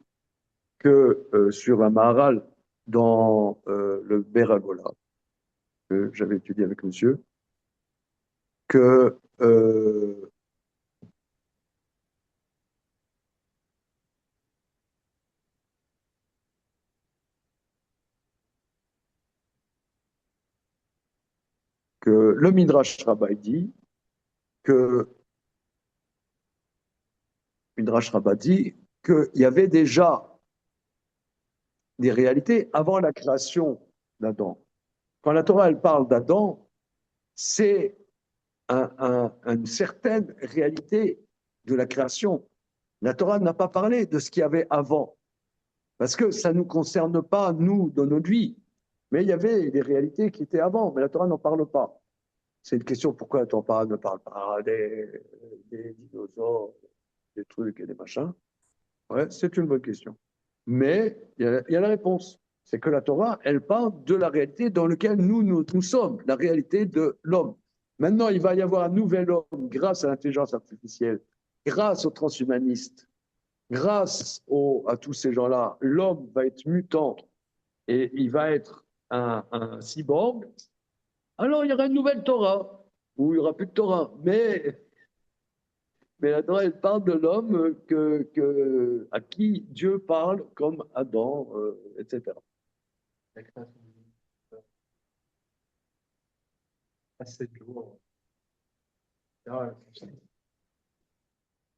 que sur un Maharal dans le Beragola, que j'avais étudié avec monsieur, que le Midrash Rabbah dit que Midrash Rabbah dit qu'il y avait déjà des réalités avant la création d'Adam. Quand la Torah elle parle d'Adam, c'est une certaine réalité de la création. La Torah n'a pas parlé de ce qu'il y avait avant, parce que ça ne nous concerne pas, nous, dans notre vie. Mais il y avait des réalités qui étaient avant, mais la Torah n'en parle pas. C'est une question, pourquoi la Torah ne parle pas des dinosaures, des trucs et des machins? Ouais, c'est une bonne question. Mais il y a la réponse. C'est que la Torah, elle parle de la réalité dans laquelle nous sommes, la réalité de l'homme. Maintenant, il va y avoir un nouvel homme grâce à l'intelligence artificielle, grâce aux transhumanistes, grâce à tous ces gens-là. L'homme va être mutant et il va être un cyborg. Alors, il y aura une nouvelle Torah, où il n'y aura plus de Torah. Mais la Torah, elle parle de l'homme à qui Dieu parle comme Adam, etc. Assez jours.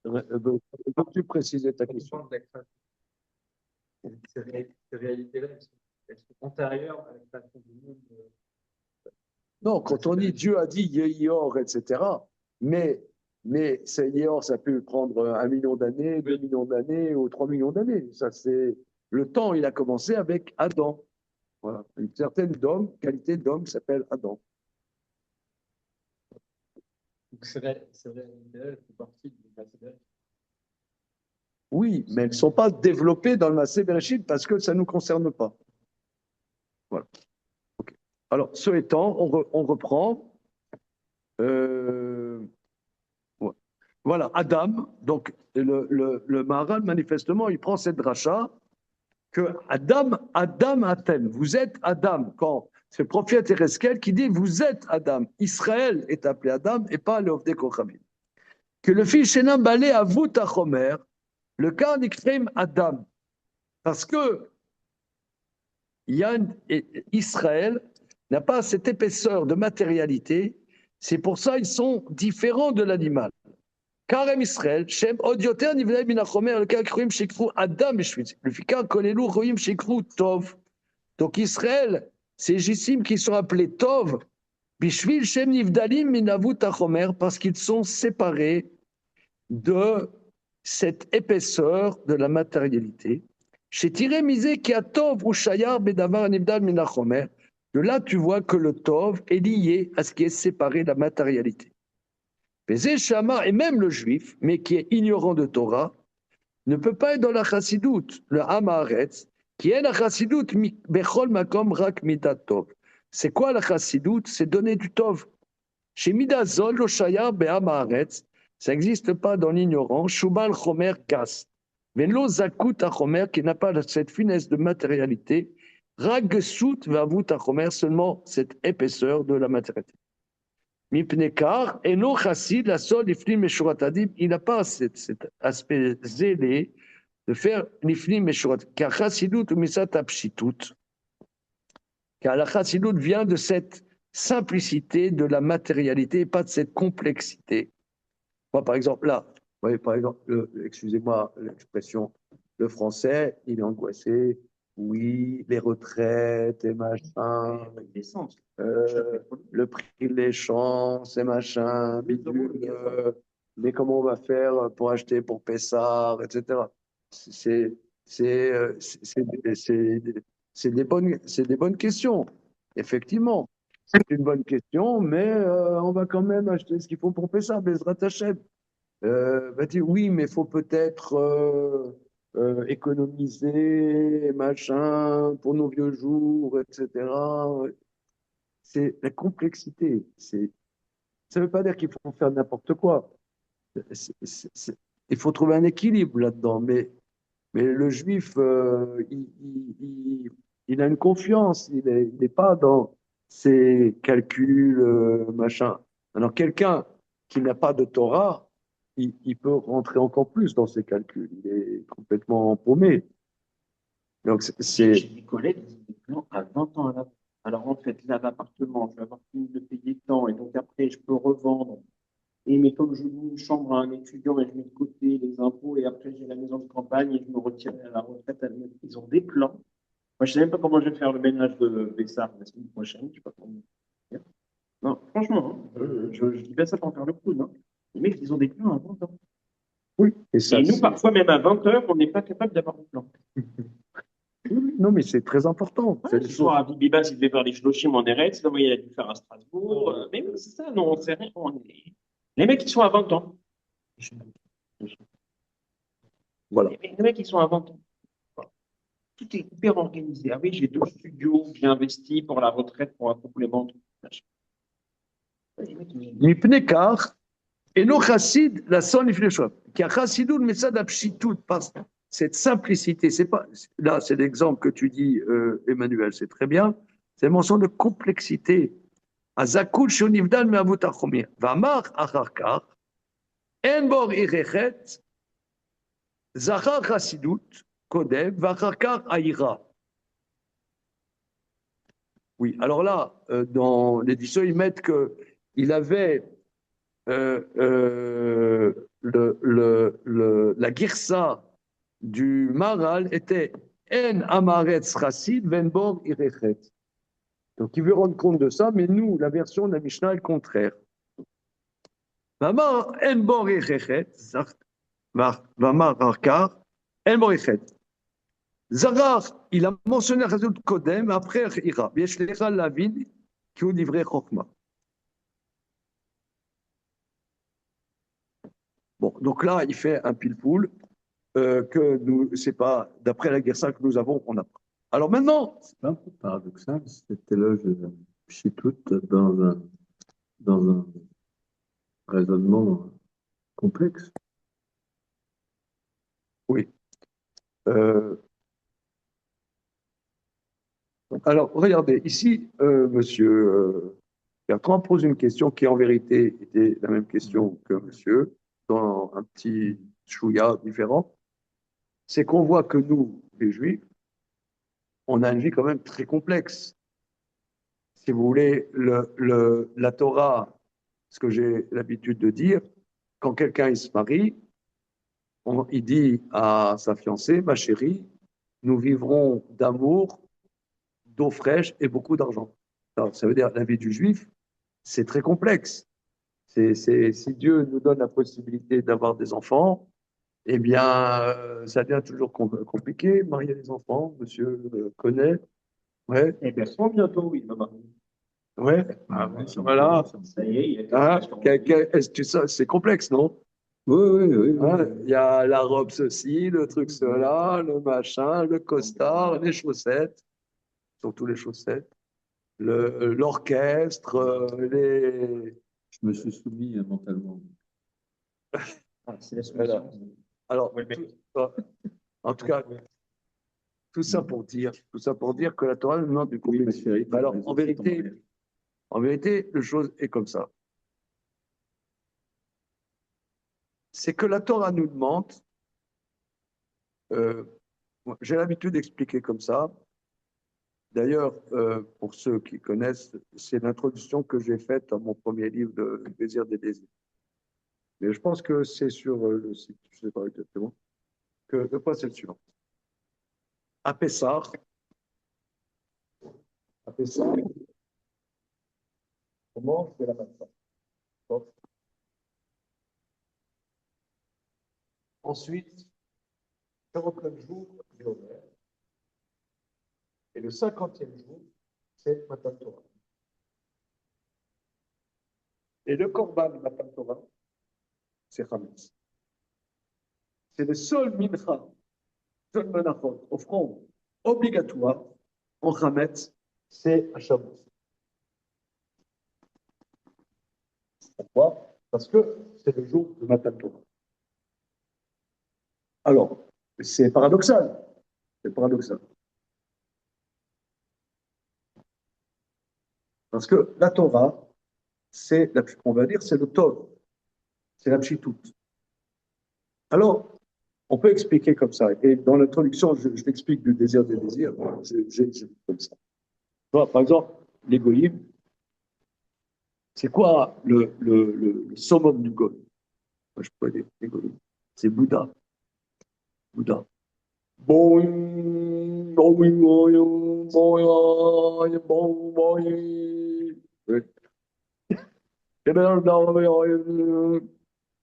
Peux-tu préciser ta question? Ces réalités-là, elles sont antérieures à la création du monde. Non, quand on dit Dieu a dit Yehior, etc., mais c'est Yehior, ça peut prendre 1 million d'années, 2 millions d'années ou 3 millions d'années. Ça, c'est le temps, il a commencé avec Adam. Voilà. Une certaine qualité d'homme qui s'appelle Adam. Donc, ces réalités-là font partie du passé. Oui, mais elles ne sont pas développées dans le Maaseh Bereshit parce que ça ne nous concerne pas. Voilà. Okay. Alors, ce étant, on reprend. Ouais. Voilà, Adam, donc le Maharal, manifestement, il prend cette dracha que Adam Atem, vous êtes Adam, quand c'est le prophète Ereskel qui dit vous êtes Adam. Israël est appelé Adam et pas le Ovdei Kochavim. que le fils Shenam Balé avoue à Chomer, le cas d'Ikrim Adam. Parce que Israël n'a pas cette épaisseur de matérialité, c'est pour ça qu'ils sont différents de l'animal. Karem Israël, Shem Odioter Nivnei Min HaChomer, le cas Ikrim Shikru Adam Bishvitz. Le Fikar Kolelu Roim Shikru Tov. Donc Israël, ces Gissim qui sont appelés Tov, Bishvil Shem Nivdalim Minavut HaChomer, parce qu'ils sont séparés de cette épaisseur de la matérialité. Chez Tiré Misé qui a Tov ou Shayar Bedavar Nivdal Minachomer, de là tu vois que le Tov est lié à ce qui est séparé de la matérialité. Bézé Shama, et même le juif, mais qui est ignorant de Torah, ne peut pas être dans la chassidoute, le Hamaretz, qui est la chassidoute Bechol Makom Rak Midat Tov. C'est quoi la chassidoute? C'est donner du Tov. Chez Midazol, le Shayar Behamaretz, ça n'existe pas dans l'ignorant. Shubal Chomer Kas. Mais l'Ozakut Chomer, qui n'a pas cette finesse de matérialité, Ragesut Vavut Chomer, seulement cette épaisseur de la matérialité. Mipnekar, et non Chassid, la sol, Iflim et Shuratadim, il n'a pas cet aspect zélé de faire l'Iflim et Shurat. Car Chassidut ou Misat Apshitut, car la Chassidut vient de cette simplicité de la matérialité et pas de cette complexité. Moi, par exemple, là, vous voyez, par exemple, excusez-moi l'expression, le français, il est angoissé, oui, les retraites et machin, le prix de l'échange et machin, bidule, mais comment on va faire pour acheter pour Pessard, etc. C'est des bonnes questions, effectivement. C'est une bonne question, mais on va quand même acheter ce qu'il faut pour Pessah, Bezrat Hashem. Dire, oui, mais il faut peut-être économiser, machin, pour nos vieux jours, etc. C'est la complexité. Ça ne veut pas dire qu'il faut faire n'importe quoi. Il faut trouver un équilibre là-dedans, mais le juif, il a une confiance, il n'est pas dans ses calculs, machin. Alors, quelqu'un qui n'a pas de Torah, il peut rentrer encore plus dans ses calculs. Il est complètement paumé. Donc, J'ai des collègues qui ont des plans à 20 ans à l'avance. Alors, en fait, là, l'appartement, je vais avoir fini de payer tant, et donc après, je peux revendre. Et mais comme je loue une chambre à un étudiant et je mets de côté les impôts, et après, j'ai la maison de campagne et je me retire à la retraite, ils ont des plans. Moi, je ne sais même pas comment je vais faire le ménage de Bessard la semaine prochaine. Je sais pas comment. Non, franchement, hein, je dis bien ça pour faire le coup, non? Les mecs, ils ont des plans à 20 ans. oui. Et nous, parfois, même à 20 heures, on n'est pas capable d'avoir un plan. Non, mais c'est très important. Ouais, ce soir, à Bibiba, il devait faire les Shloshim en Eretz, là, il a dû faire à Strasbourg. Mais oui, c'est ça, non, on sait rien. Les mecs, ils sont à 20 ans. Voilà. Les mecs, ils sont à 20 ans. Tout est hyper organisé. Ah oui, j'ai 2 studios, j'ai investi pour la retraite, pour un complément. Mipnekar, et non chassid, la son ifleshov. Qui a chassidou le message d'apchitout, parce cette simplicité, c'est pas, là, c'est l'exemple que tu dis, Emmanuel, c'est très bien, c'est une mention de complexité. Azakul shonivdal me avut achomir. Vamar acharkar, en bor irechet, zachar chassidut, kodem, vacharkar aïra. Oui, alors là, dans l'édition, ils mettent qu'il avait la girsa du Maral était En Amaretz Chassid Venbor Irechet. Donc il veut rendre compte de ça, mais nous, la version de la Mishnah est le contraire. Vamar En Bor Irechet, Vamar Arkar, En Bor Irechet. Zarar, il a mentionné Chazut Kodem, après Ira. Yesh Lecha Lavin, qui est livré Chokma. Bon, donc là, il fait un pile-poule que nous, c'est pas, d'après la guerre 5 que nous avons, on a pas. Alors maintenant. C'est un peu paradoxal, cet éloge de Pshitut dans un raisonnement complexe. Oui. Alors, regardez, ici, monsieur Bertrand pose une question qui, en vérité, était la même question que monsieur. dans un petit chouïa différent, c'est qu'on voit que nous, les Juifs, on a une vie quand même très complexe. Si vous voulez, la Torah, ce que j'ai l'habitude de dire, quand quelqu'un il se marie, il dit à sa fiancée, ma chérie, nous vivrons d'amour, d'eau fraîche et beaucoup d'argent. Alors, ça veut dire la vie du juif, c'est très complexe. Si Dieu nous donne la possibilité d'avoir des enfants, eh bien, ça devient toujours compliqué. Marier des enfants, monsieur connaît. Ouais, Eh bien, sont bientôt, oui, maman. ouais. Ah, voilà. Ça y est, il y Hein, a est-ce que tu sais, c'est complexe, non? Oui, oui, oui, oui. Hein, il y a la robe ceci, le truc cela, le machin, le costard, les chaussettes, surtout les chaussettes, l'orchestre, les. Je me suis soumis mentalement. C'est la Voilà. solution. Alors, Ouais, mais- en tout cas, tout ça pour dire que la Torah nous demande du Oui, ma complexité. chérie. Mais alors, raison, en c'est vérité, ton mariage. la chose est comme ça. C'est que la Torah nous demande, euh, j'ai l'habitude d'expliquer comme ça. D'ailleurs, pour ceux qui connaissent, c'est l'introduction que j'ai faite à mon premier livre de Désir des désirs. Mais je pense que c'est sur le site, je ne sais pas exactement, que le point c'est le suivant. À Pessah, on mange de la matzah. Bon. Ensuite, 49 jours, Yomer. Et le 50e jour, c'est Matan Torah. Et le Korban Matan Torah, c'est Hametz. C'est le seul mincha, seul menachot, offrande obligatoire en Hametz, c'est à Shavuot. Pourquoi? Parce que c'est le jour de Matan Torah. Alors, c'est paradoxal. C'est paradoxal. Parce que la Torah, on va dire, c'est le Tov, c'est la Pshitout. Alors, on peut expliquer comme ça. Et dans l'introduction, je t'explique du désir des désirs. J'ai comme ça. Par exemple, l'égoïme, c'est quoi le summum du goy? Moi, je peux dire l'égoïme. C'est Bouddha. Bouddha. Boing, boing, boing, boing, boing, boing. Oui.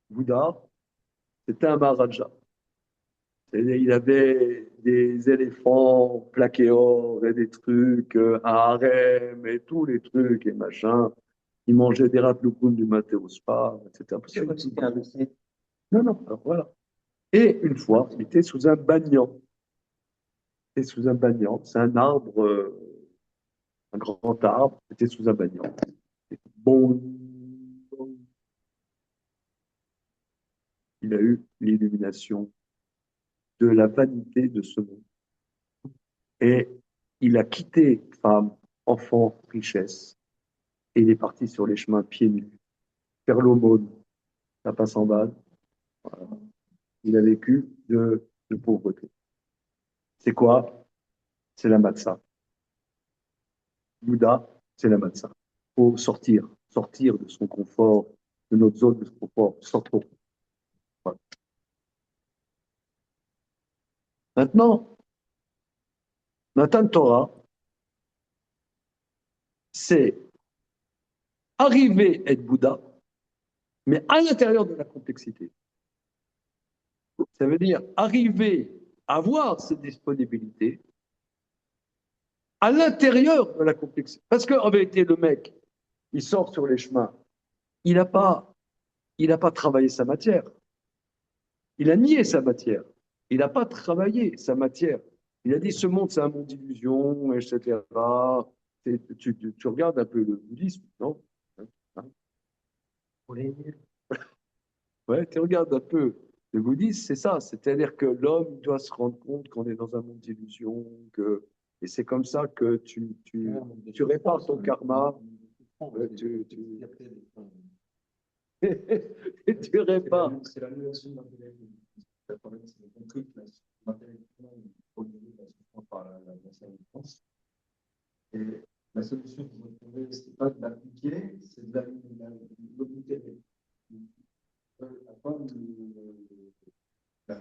Bouddha, c'était un Maharaja. Il avait des éléphants plaqués or et des trucs, un harem et tous les trucs et machin. Il mangeait des raploukoum du matin au spa, etc. Non, non, alors voilà. Et une fois, il était sous un banyan. Il était sous un banyan. C'est un arbre, un grand arbre. Il était sous un banyan. Bon, il a eu l'illumination de la vanité de ce monde. Et il a quitté femme, enfant, richesse, et il est parti sur les chemins pieds nus, faire l'aumône, la passe en bas. Voilà. Il a vécu de pauvreté. C'est quoi? C'est la matzah. Bouddha, c'est la matzah. Il faut sortir de son confort, de notre zone de confort, sortons. Voilà. Maintenant, Matan Torah, c'est arriver à être Bouddha, mais à l'intérieur de la complexité. Ça veut dire arriver à avoir cette disponibilité à l'intérieur de la complexité. Parce qu'en vérité, le mec, il sort sur les chemins, il n'a pas, travaillé sa matière. Il a nié sa matière. Il n'a pas travaillé sa matière. Il a dit ce monde, c'est un monde d'illusions, etc. Tu regardes un peu le bouddhisme, non? Hein? Ouais, tu regardes un peu le bouddhisme, c'est ça. C'est-à-dire que l'homme doit se rendre compte qu'on est dans un monde d'illusions, et c'est comme ça que tu répares ton karma. et tu répares. C'est l'annulation de l'intellect. Le problème, c'est le compris que l'intellect humain est produit par la science de France. Et la solution pour retrouver, ce n'est pas de l'appliquer, c'est de l'obliger. À quoi la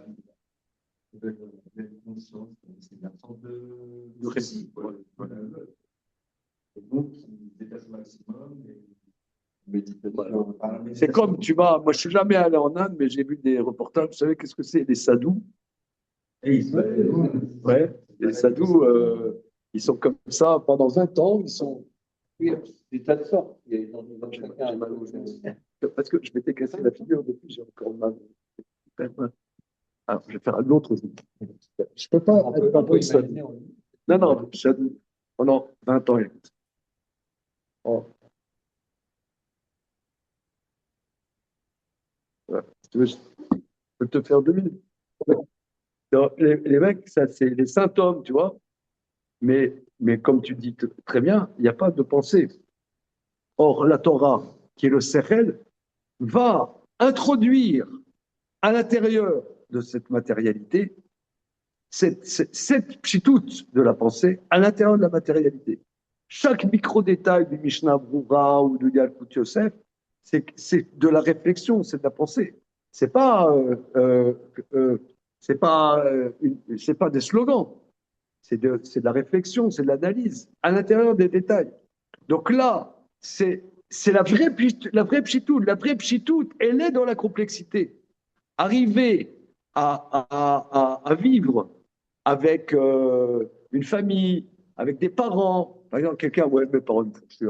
conscience, c'est une absence de récit. Voilà. Et donc, il détache le maximum. C'est comme, tu vas, moi je suis jamais allé en Inde, mais j'ai vu des reportages, vous savez qu'est-ce que c'est, les sadhus? Ouais, les sadhus, ils sont comme ça pendant 20 ans, ils sont. Oui, des tas de sortes. Chacun a mal aux genoux. Parce que je m'étais cassé la figure depuis, j'ai encore mal. Alors, je vais faire un autre genou. Je peux pas être un peu sadhu. Non, non, sadhu pendant 20 ans. Oh. Ouais. Tu veux, je peux te faire 2 minutes. Donc, les mecs, ça, c'est les symptômes, tu vois. Mais comme tu dis très bien, il n'y a pas de pensée. Or, la Torah, qui est le Sechel, va introduire à l'intérieur de cette matérialité cette pchitoute de la pensée à l'intérieur de la matérialité. Chaque micro-détail du Mishnah Brura ou du Yalkut Yosef, c'est de la réflexion, c'est de la pensée. C'est pas, c'est pas des slogans. C'est de la réflexion, c'est de l'analyse à l'intérieur des détails. Donc là, c'est la vraie pchitoute. La vraie pchitoute, elle est dans la complexité. Arriver à vivre avec une famille, avec des parents. Par exemple, quelqu'un, ouais, mes parents me font chier.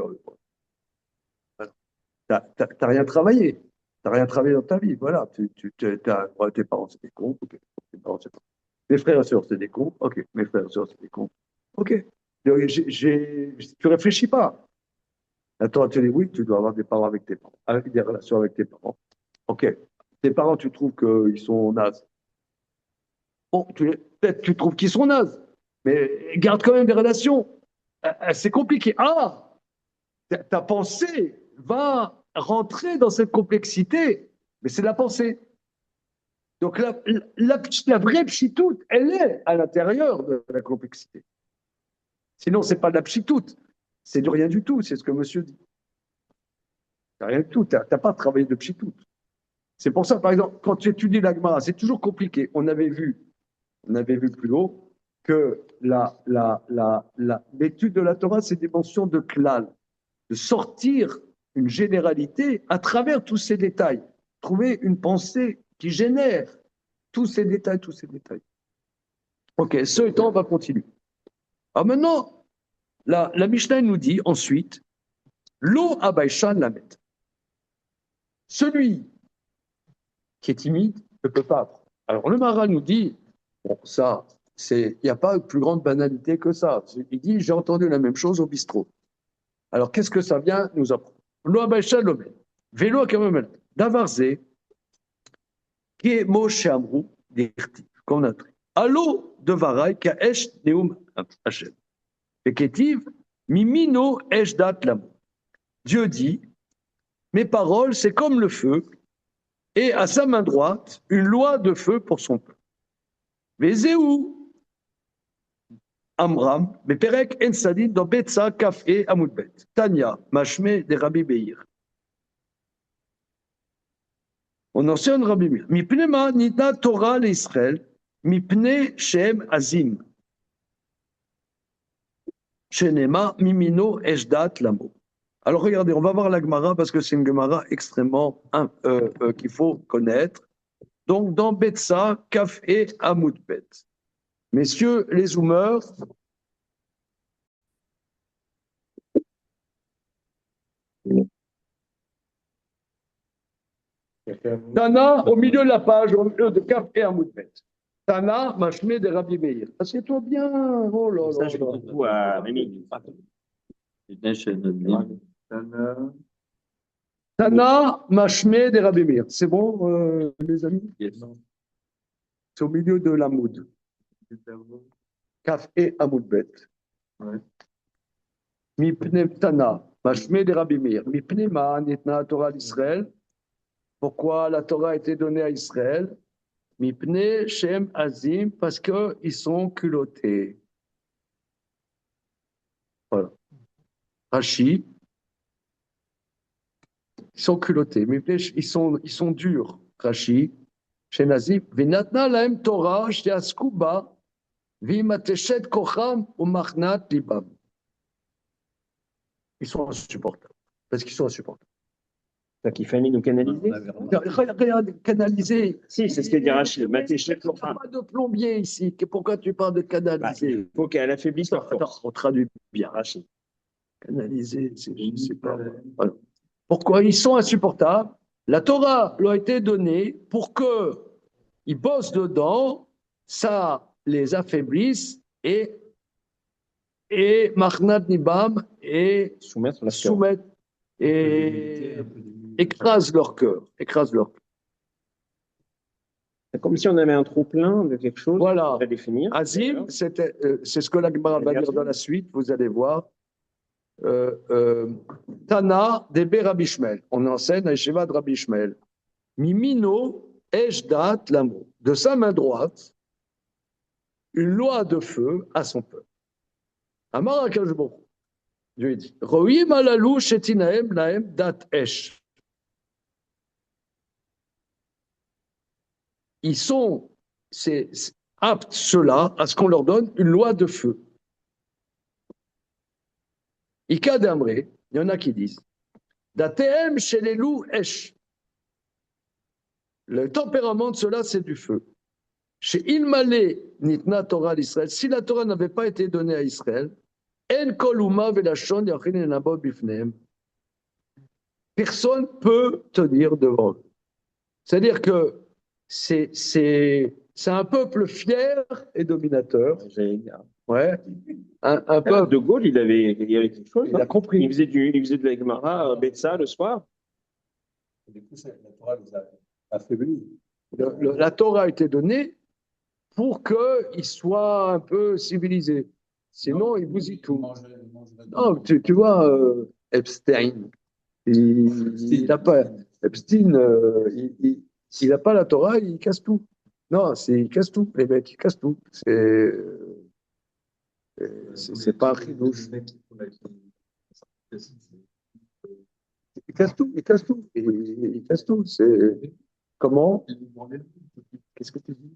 T'as rien travaillé. T'as rien travaillé dans ta vie. Voilà. Ouais, tes parents, c'est des cons. Okay. Tes parents, c'est pas... Mes frères et sœurs, c'est des cons. Ok. Mes frères et sœurs, c'est des cons. Ok. Donc, tu réfléchis pas. Attends, tu dis oui, tu dois avoir des parents avec tes parents, avec des relations avec tes parents. Ok. Tes parents, tu trouves qu'ils sont nazes. Bon, peut-être tu trouves qu'ils sont nazes, mais garde quand même des relations. C'est compliqué. Ah, ta pensée va rentrer dans cette complexité, mais c'est la pensée. Donc la vraie pchitoute, elle est à l'intérieur de la complexité. Sinon, c'est pas de la pchitoute, c'est de rien du tout, c'est ce que monsieur dit. T'as rien du tout, t'as pas travaillé de pchitoute. C'est pour ça, par exemple, quand tu étudies la Gemara, c'est toujours compliqué. On avait vu plus haut que l'étude de la Torah, c'est des mentions de klal, de sortir une généralité à travers tous ces détails, trouver une pensée qui génère tous ces détails, tous ces détails. Ok, ce étant, on va continuer. Alors maintenant, la Mishnah nous dit ensuite, Lo abaishan lamet. Celui qui est timide ne peut pas apprendre. Alors le Maharal nous dit, bon, ça, il n'y a pas de plus grande banalité que ça. Il dit, j'ai entendu la même chose au bistrot. Alors qu'est-ce que ça vient nous apprendre? Lo abaishan lamet. Vélo kamemel. Davarze, qui est Moshe Amrou, dirti, comme on a dit. Allo devarai ka'esh neum Hashem. Peketiv, mimino esh dat lamo. Dieu dit, mes paroles, c'est comme le feu, et à sa main droite, une loi de feu pour son peuple. Vezéou, Amram, Beperek en Sadin, dans Betsa, Kaf et Amoudbet. Tanya, Mashme de Rabbi Beir. On enseigne Rabbi Meir. Mipne ma nida Torah l'Israël, mipne Shem Azim. Shenema mimino eshdat lamo. Alors regardez, on va voir la Gemara parce que c'est une Gemara extrêmement qu'il faut connaître. Donc dans Betsa, Kaf et Amoudbet. Messieurs les zoomers, Tana au milieu de la page, au milieu de Kaf et Amoudbet. Tana, Mashme de Rabbi Meir. Assieds-toi bien. Oh là là. Ça, je fais beaucoup à Rémi. Tana, Mashme de Rabbi Meir. C'est bon, les amis? Yes. C'est au milieu de l'Amoud. Kaf et Amoudbet. Mipne Tana, Mashme de Rabbi Meir. Mipne ma nitna Torah d'Israël. Pourquoi la Torah a été donnée à Israël? Mipne Shem Azim, parce qu'ils sont culottés. Voilà. Rashi, ils sont culottés. Mipne, ils sont durs. Rashi, Shem Azim. Vinatna laem Torah, shtiasku ba, vimateshet kocham umachnat libam. Ils sont insupportables. Parce qu'ils sont insupportables. Donc, il fallait nous canaliser. Regarde, canaliser. Si, c'est ce que dit Rachid. Il n'y a pas de plombier ici. Pourquoi tu parles de canaliser? Il faut qu'elle affaiblisse leur Attends, force. on traduit bien. Rachid. Canaliser, je sais pas. Voilà. Pourquoi ils sont insupportables? La Torah leur a été donnée pour qu'ils bossent dedans, ça les affaiblisse et Machnat Nibam et Soumettre la soumettre et écrase leur cœur. C'est comme si on avait un trop plein de quelque chose. Voilà. À définir. Azim, c'est ce que la Gemara va dire dans la suite, vous allez voir. Tana Debe Rabbi Shmuel. On enseigne à Yeshiva de Rabbi Shmuel. Mimino Eshdat Lamo. De sa main droite, une loi de feu à son peuple. Amar HaKadosh Baruch Hu. Dieu lui dit Ro'im alalu shetinahem lahem dat esh. Ils sont aptes, ceux-là, à ce qu'on leur donne une loi de feu. Ika d'Amré, il y en a qui disent Datehem shelelu esh. Le tempérament de cela, c'est du feu. Chez Ilmale Nitna Torah l'Israël, si la Torah n'avait pas été donnée à Israël, En koluma velashon yachin enabo bifnehem. Personne peut tenir devant eux. C'est-à-dire que c'est un peuple fier et dominateur. Ouais. Un peuple. De Gaulle, il avait quelque chose. Il a compris. Il faisait de la Gemara à Betsa le soir. Du coup, la Torah les a affaiblis. La Torah a été donnée pour qu'ils soient un peu civilisés. Sinon, ils bousillent tout. Non, tu vois, Epstein, il n'a pas. Epstein, s'il n'a pas la Torah, il casse tout. Non, il casse tout. Les mecs, ils cassent tout. C'est pas un ridouche. Il casse tout. Il casse tout. Il casse tout. C'est comment? Qu'est-ce que tu dis?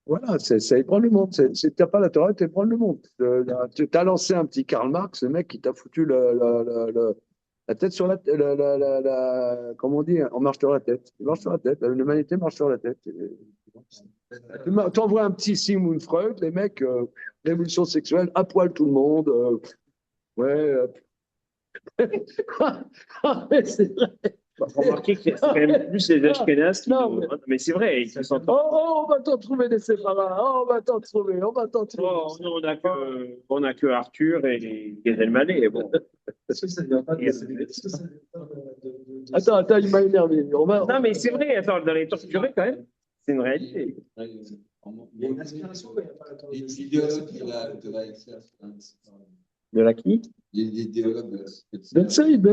Voilà, ça ébranle le monde. Si tu n'as pas la Torah, tu ébranles le monde. Tu as lancé un petit Karl Marx, le mec qui t'a foutu la tête sur comment on dit, on marche sur la tête. Il marche sur la tête. L'humanité marche sur la tête. Tu envoies un petit Sigmund Freud, les mecs, révolution sexuelle, à poil tout le monde. Ouais. C'est vrai. Remarquez que c'est quand même plus les Ashkénazes qui. Mais c'est vrai, ils se sentent. On va t'en trouver des séparats. On va t'en trouver. Nous, on n'a que Arthur et Gad Elmaleh. Bon. Est-ce que ça ne vient pas de. Attends, il m'a énervé. Non, mais c'est vrai, attends, dans les torturés, quand même, c'est une réalité. Il y a une aspiration, mais il n'y a pas la Torah. L'idéologue de la XR. De la qui? L'idéologue. Ben Saïd.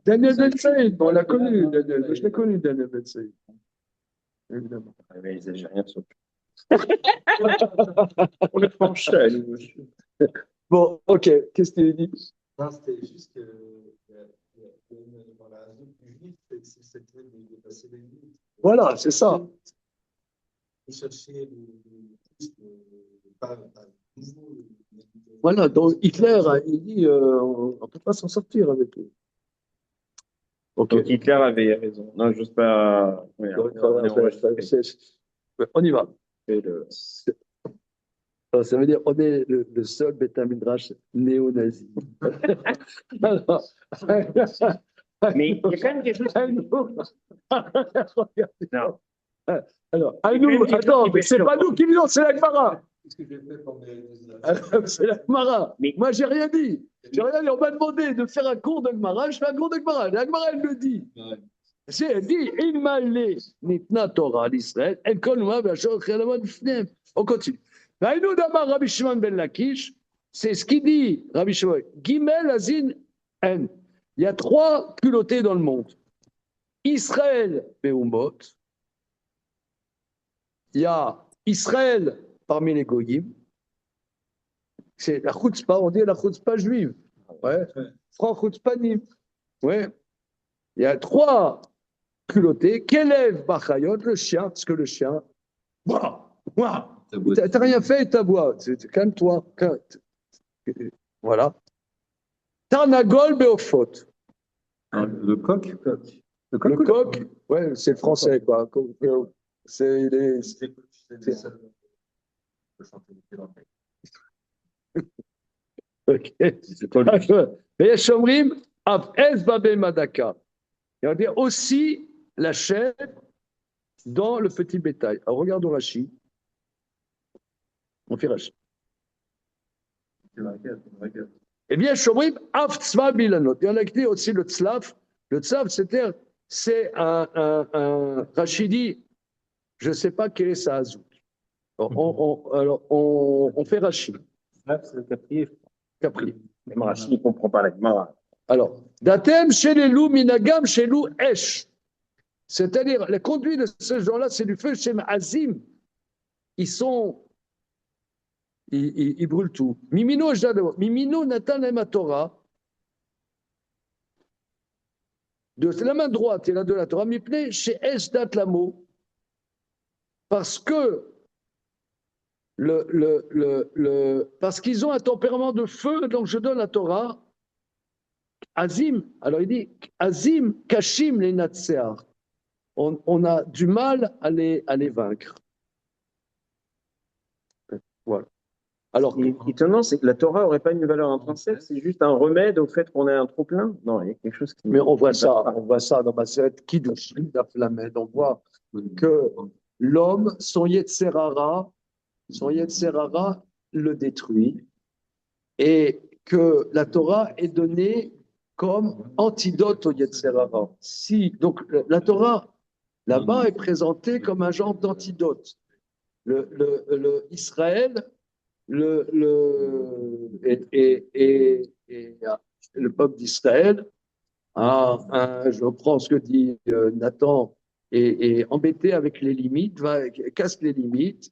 Daniel Ben Saïd, on l'a connu, Daniel. Je l'ai connu, Daniel Ben Saïd. Évidemment. Mais les Algériens sont. On est franchis, nous. Bon, ok. Qu'est-ce que tu dis? Non, c'était juste que dans la zone du juif, c'est de passer les limites. Voilà, c'est ça. De chercher pas nouveau. Voilà, donc Hitler, il dit on ne peut pas s'en sortir avec eux. Ok. Donc Hitler avait raison. Non, j'ose pas. On y va. Ça veut dire on est le seul Beth Midrash néo-nazi. Mais il y a quand même quelque chose. Non. Alors, à nous, attends, mais c'est pas nous qui disons, c'est la Gemara. Qu'est-ce que j'ai fait pour mes. C'est la Gemara. Mais moi, j'ai rien dit. On m'a demandé de faire un cours de Gemara, je fais un cours de Gemara. La Gemara, elle le dit. Ouais. Elle dit, il m'a allé, nitna Torah à l'Israël, elle konma, on continue. Vaïnou d'Amar Rabbi Shimon ben Lakish, c'est ce qu'il dit, Rabbi Shimon, Gimel Azin En. Il y a 3 culottés dans le monde. Israël, Beumot. Il y a Israël parmi les Goyim. C'est la chutzpah, on dit la chutzpah juive. Ouais. Franc chutzpanim. Ouais. Il y a 3 culottés. Kelev Bachayot, le chien, parce que le chien. T'as rien fait et t'aboies. Calme-toi. Voilà. Tarnagol Beofot. Le coq. Le coq, ouais, c'est le français, quoi. C'est les. Ok. Et Shomrim, Av Babel Madaka. Il va dire aussi la chair dans le petit bétail. Alors regardons Rashi. On fait Rashi. Eh bien, Shomrim, Av Tzva Bilanot. Il y en a qui dit aussi le tzlav. Le tzlav, c'est un Rachidi, je ne sais pas quel est sa hazout. Alors, on fait Rashi. C'est le Capri. Capri. Même Rachid ne comprend pas la Gemara. Alors, Datem chez les loups, Minagam chez loup, Esh. C'est-à-dire, la conduite de ces gens-là, c'est du feu chez Azim. Ils brûlent tout. Mimino, Mimino, Nathan, Torah. De la main droite et la de la Torah, Mipne, chez Esh Dat Lamo. Parce que parce qu'ils ont un tempérament de feu, donc je donne la Torah. Azim, alors il dit Azim, Kashim, les Natsear. On a du mal à les vaincre. Voilà. Alors, étonnant, c'est que la Torah n'aurait pas une valeur intrinsèque, c'est juste un remède au fait qu'on ait un trop-plein. Non, il y a quelque chose qui. Mais on voit ça dans ma série Kiddush, Daflamed. On voit que l'homme, son Yetzerara le détruit et que la Torah est donnée comme antidote au Yetzerara. Donc la Torah, là-bas, est présentée comme un genre d'antidote. Israël et le peuple d'Israël, je reprends ce que dit Nathan, est embêté avec les limites, casse les limites,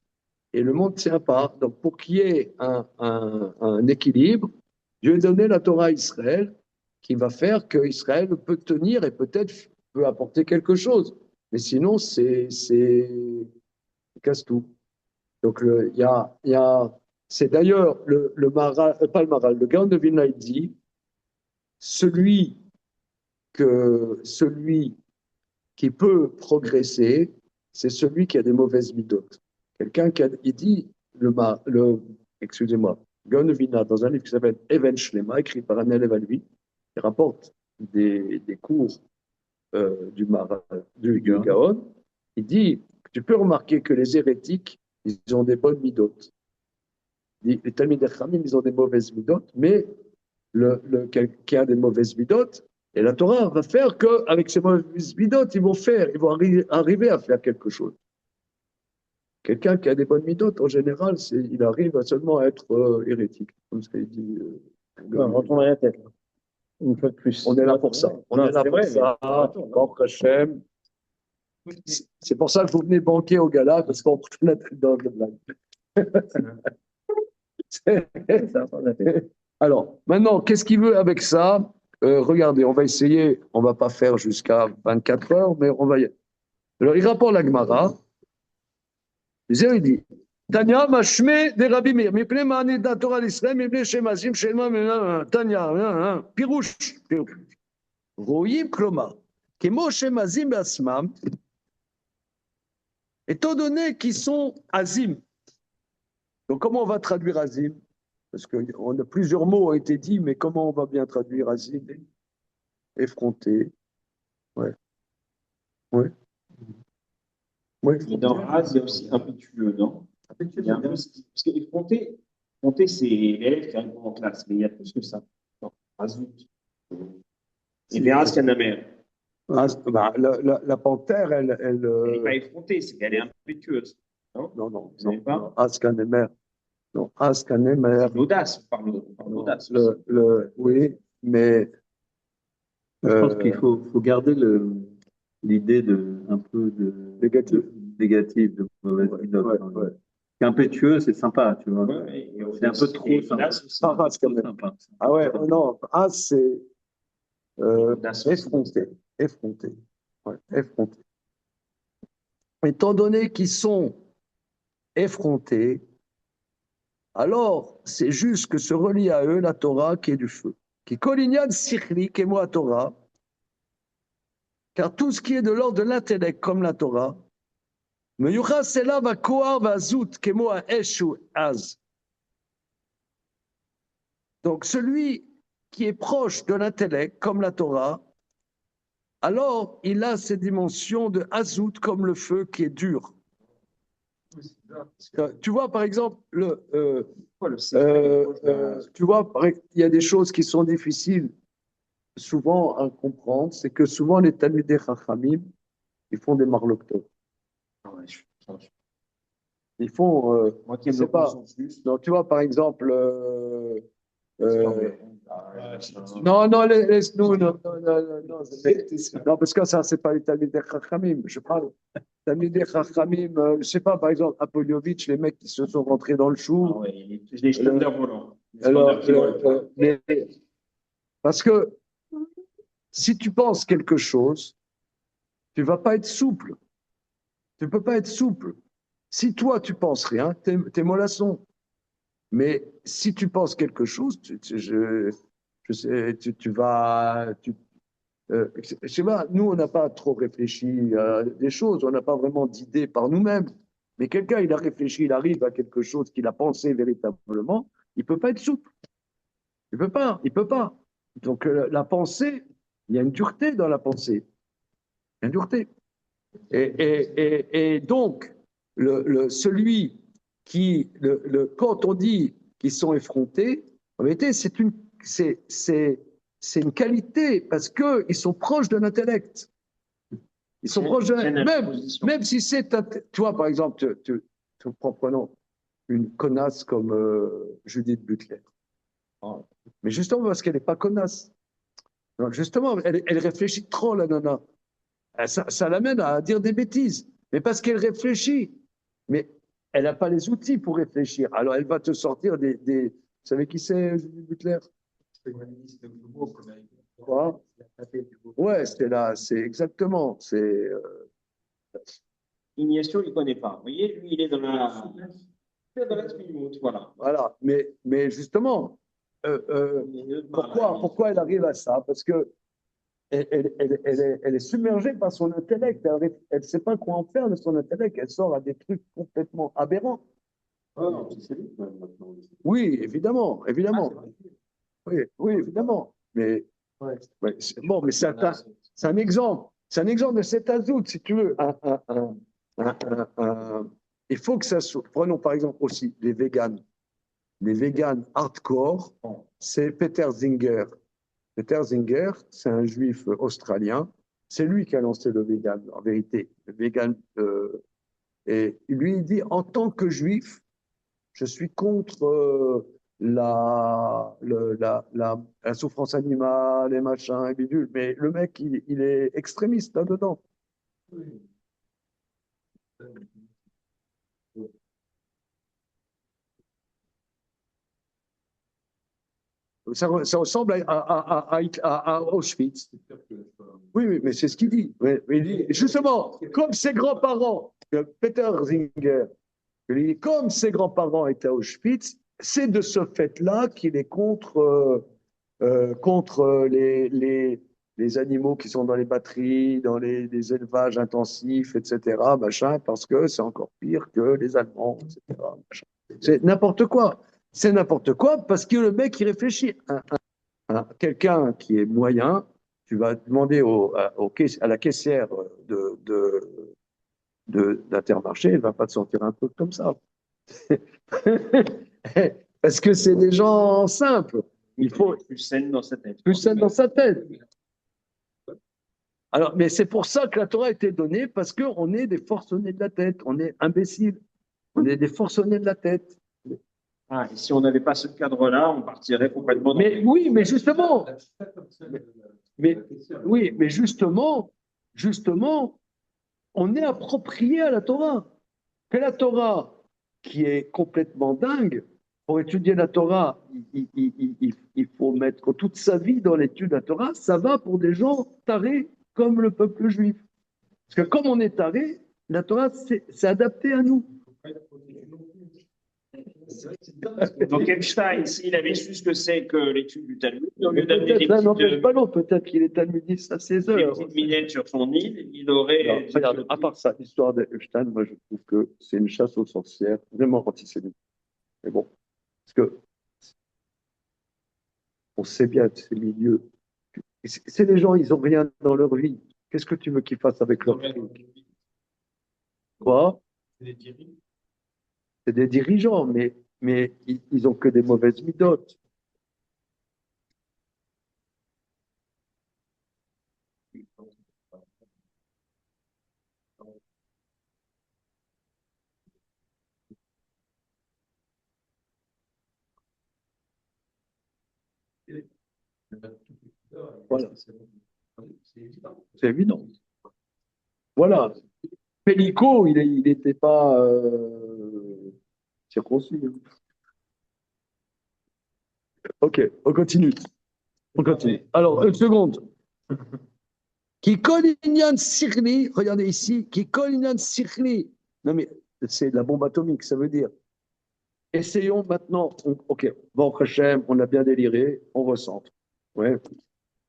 et le monde ne tient pas. Donc, pour qu'il y ait un équilibre, Dieu a donné la Torah à Israël, qui va faire qu'Israël peut tenir et peut-être peut apporter quelque chose. Mais sinon, c'est casse tout. Donc, c'est d'ailleurs le Maharal, pas le Maharal, le Gaon de Vilna dit, celui qui peut progresser, c'est celui qui a des mauvaises midotes. Il dit, excusez-moi, Gaon de Vilna, dans un livre qui s'appelle Even Shlema, écrit par un élève à lui, il rapporte des cours du Gaon, il dit, tu peux remarquer que les hérétiques, ils ont des bonnes midotes. Les Talmidei Chachamim, ils ont des mauvaises midotes, mais qui a des mauvaises midotes, et la Torah va faire qu'avec ces mauvaises midotes, ils vont arriver à faire quelque chose. Quelqu'un qui a des bonnes midotes, en général, il arrive seulement à être hérétique, comme ce qu'il dit. Retourner la tête. Une fois de plus. On est là pour ça. On est là pour ça. Hashem. C'est pour ça que vous venez banquer au gala, parce qu'on prend la tête dans le blague. Alors, maintenant, qu'est-ce qu'il veut avec ça? Regardez, on va essayer, on ne va pas faire jusqu'à 24 heures, mais on va y aller. Alors, il rapporte la Gemara. Il dit Tanya, Mashme de Rabbi Meir, Mipne Ma'ane da Torah l'Israël, Mipne Shemazim, Shema, Tanya, Pirouche. Royim Kloma, Kemo Shemazim Basmam, étant donné qu'ils sont Azim. Donc, comment on va traduire Azim? Parce que plusieurs mots ont été dits, mais comment on va bien traduire Azim? Effronté. Ouais. Ouais. Ouais. Et dans Az, il y a aussi impétueux, non? Il y a un peu, parce qu'effronté, c'est l'élève qui arrive en classe, mais il y a plus que ça. Azout. Et Veras Kanamer. La panthère, elle n'est pas effrontée, c'est qu'elle est impétueuse. Non. Pas Askanemer. Non, Askanemer. L'audace, on parle d'audace. Oui, mais Je pense qu'il faut garder l'idée un peu Négatif. négative, de mauvaise note. Ouais. Impétueux, c'est sympa, tu vois. Ouais, et C'est un peu trop sympa. Ah, As, quand même. Sympa. Ah ouais, non, As, c'est Audace. effronté. Effronté. Ouais, effronté. Étant donné qu'ils sont effrontés, alors c'est juste que se relie à eux la Torah qui est du feu. Qui kolinyan sikhli, qui est moi Torah, car tout ce qui est de l'ordre de l'intellect, comme la Torah, meyuchas sela va koar va zout, qui est moi eshu az. Donc celui qui est proche de l'intellect, comme la Torah, alors il a ces dimensions de azout comme le feu qui est dur. Tu vois, par exemple, tu vois, il y a des choses qui sont difficiles souvent à comprendre, c'est que souvent les Talmidei Chachamim, ils font des marloctos. Ils font, Moi qui je aime sais le pas. consensus. Donc, tu vois, par exemple, non, laisse-nous, non, parce que ça, c'est pas les Talmidei Chachamim, je parle. Talmidei Chachamim, je sais pas, par exemple, Apollovitch, les mecs qui se sont rentrés dans le chou. Ah ouais, les standards volants. Les Alors, standards qui volent. parce que si tu penses quelque chose, tu vas pas être souple. Tu peux pas être souple. Si toi, tu penses rien, t'es mollasson. Mais si tu penses quelque chose, je sais, tu vas. Je sais pas, nous, on n'a pas trop réfléchi à des choses, on n'a pas vraiment d'idées par nous-mêmes. Mais quelqu'un, il a réfléchi, il arrive à quelque chose qu'il a pensé véritablement, il peut pas être souple. Il peut pas. Donc, la pensée, il y a une dureté dans la pensée. Il y a une dureté. Et donc, celui qui, quand on dit qu'ils sont effrontés, en réalité, c'est une qualité parce qu'ils sont proches de l'intellect. Ils sont proches de même si c'est, tu vois, par exemple, prenons une connasse comme Judith Butler. Mais justement, parce qu'elle n'est pas connasse. Donc justement, elle réfléchit trop, la nana. Ça l'amène à dire des bêtises. Mais parce qu'elle réfléchit. Mais elle n'a pas les outils pour réfléchir. Alors elle va te sortir des... Vous savez qui c'est, Judith Butler? Quoi? Ouais, c'est là, c'est exactement. C'est Ignacio, il ne connaît pas. Vous voyez, lui, il est dans la spinoute, voilà. voilà. Mais justement, pourquoi elle arrive à ça? Parce que elle est submergée par son intellect. Elle ne sait pas quoi en faire de son intellect. Elle sort à des trucs complètement aberrants. Oui, évidemment, évidemment. Oui, évidemment. Mais bon, mais c'est un exemple. C'est un exemple de cet azout, si tu veux. Il faut que ça soit. Prenons par exemple aussi les véganes. Les véganes hardcore, c'est Peter Singer. Peter Singer, c'est un juif australien. C'est lui qui a lancé le vegan, en vérité. Le vegan, et lui, il dit en tant que juif, je suis contre la souffrance animale et machin et bidule. Mais le mec, il est extrémiste là-dedans. Ça ressemble à Auschwitz. Oui, mais c'est ce qu'il dit. Il dit. Justement, comme ses grands-parents, Peter Singer, comme ses grands-parents étaient à Auschwitz, c'est de ce fait-là qu'il est contre les animaux qui sont dans les batteries, dans les élevages intensifs, etc., machin, parce que c'est encore pire que les Allemands, etc. Machin. C'est n'importe quoi. C'est n'importe quoi parce que le mec, il réfléchit. Quelqu'un qui est moyen, tu vas demander à la caissière d'Intermarché, elle ne va pas te sortir un truc comme ça. Parce que c'est des gens simples. Il faut plus saine dans sa tête. plus saine dans sa tête. Alors, mais c'est pour ça que la Torah a été donnée, parce qu'on est des forcenés de la tête, on est imbéciles, on est des forcenés de la tête. Ah, et si on n'avait pas ce cadre-là, on partirait complètement. Mais oui, mais justement, Mais oui, mais justement, on est approprié à la Torah. Que la Torah, qui est complètement dingue, pour étudier la Torah, il faut mettre toute sa vie dans l'étude de la Torah, ça va pour des gens tarés comme le peuple juif. Parce que comme on est taré, la Torah, c'est adapté à nous. Donc Einstein, s'il avait su ce que c'est que l'étude du Talmud, au lieu d'amener Peut-être, l'un n'empêche pas l'autre. Peut-être qu'il est talmudiste à ses des heures. petites minettes sur son île, il aurait. Non, regarde, à part ça, l'histoire d'Einstein, moi je trouve que c'est une chasse aux sorcières, vraiment antisémite. Mais bon, parce que on sait bien de ces milieux. C'est les gens, ils n'ont rien dans leur vie. Qu'est-ce que tu veux qu'ils fassent avec leur fric? Quoi? C'est des dirigeants, mais ils ont que des mauvaises midotes. Voilà. C'est évident. Voilà. Pellico, il n'était pas circoncis. Hein. Ok, on continue. On continue. Alors, une seconde. Qui Inyan Sirli, regardez ici, qui Inyan Sirli. Non, mais c'est la bombe atomique, ça veut dire. Essayons maintenant, ok, bon, Hachem, on a bien déliré, on recentre. Ouais.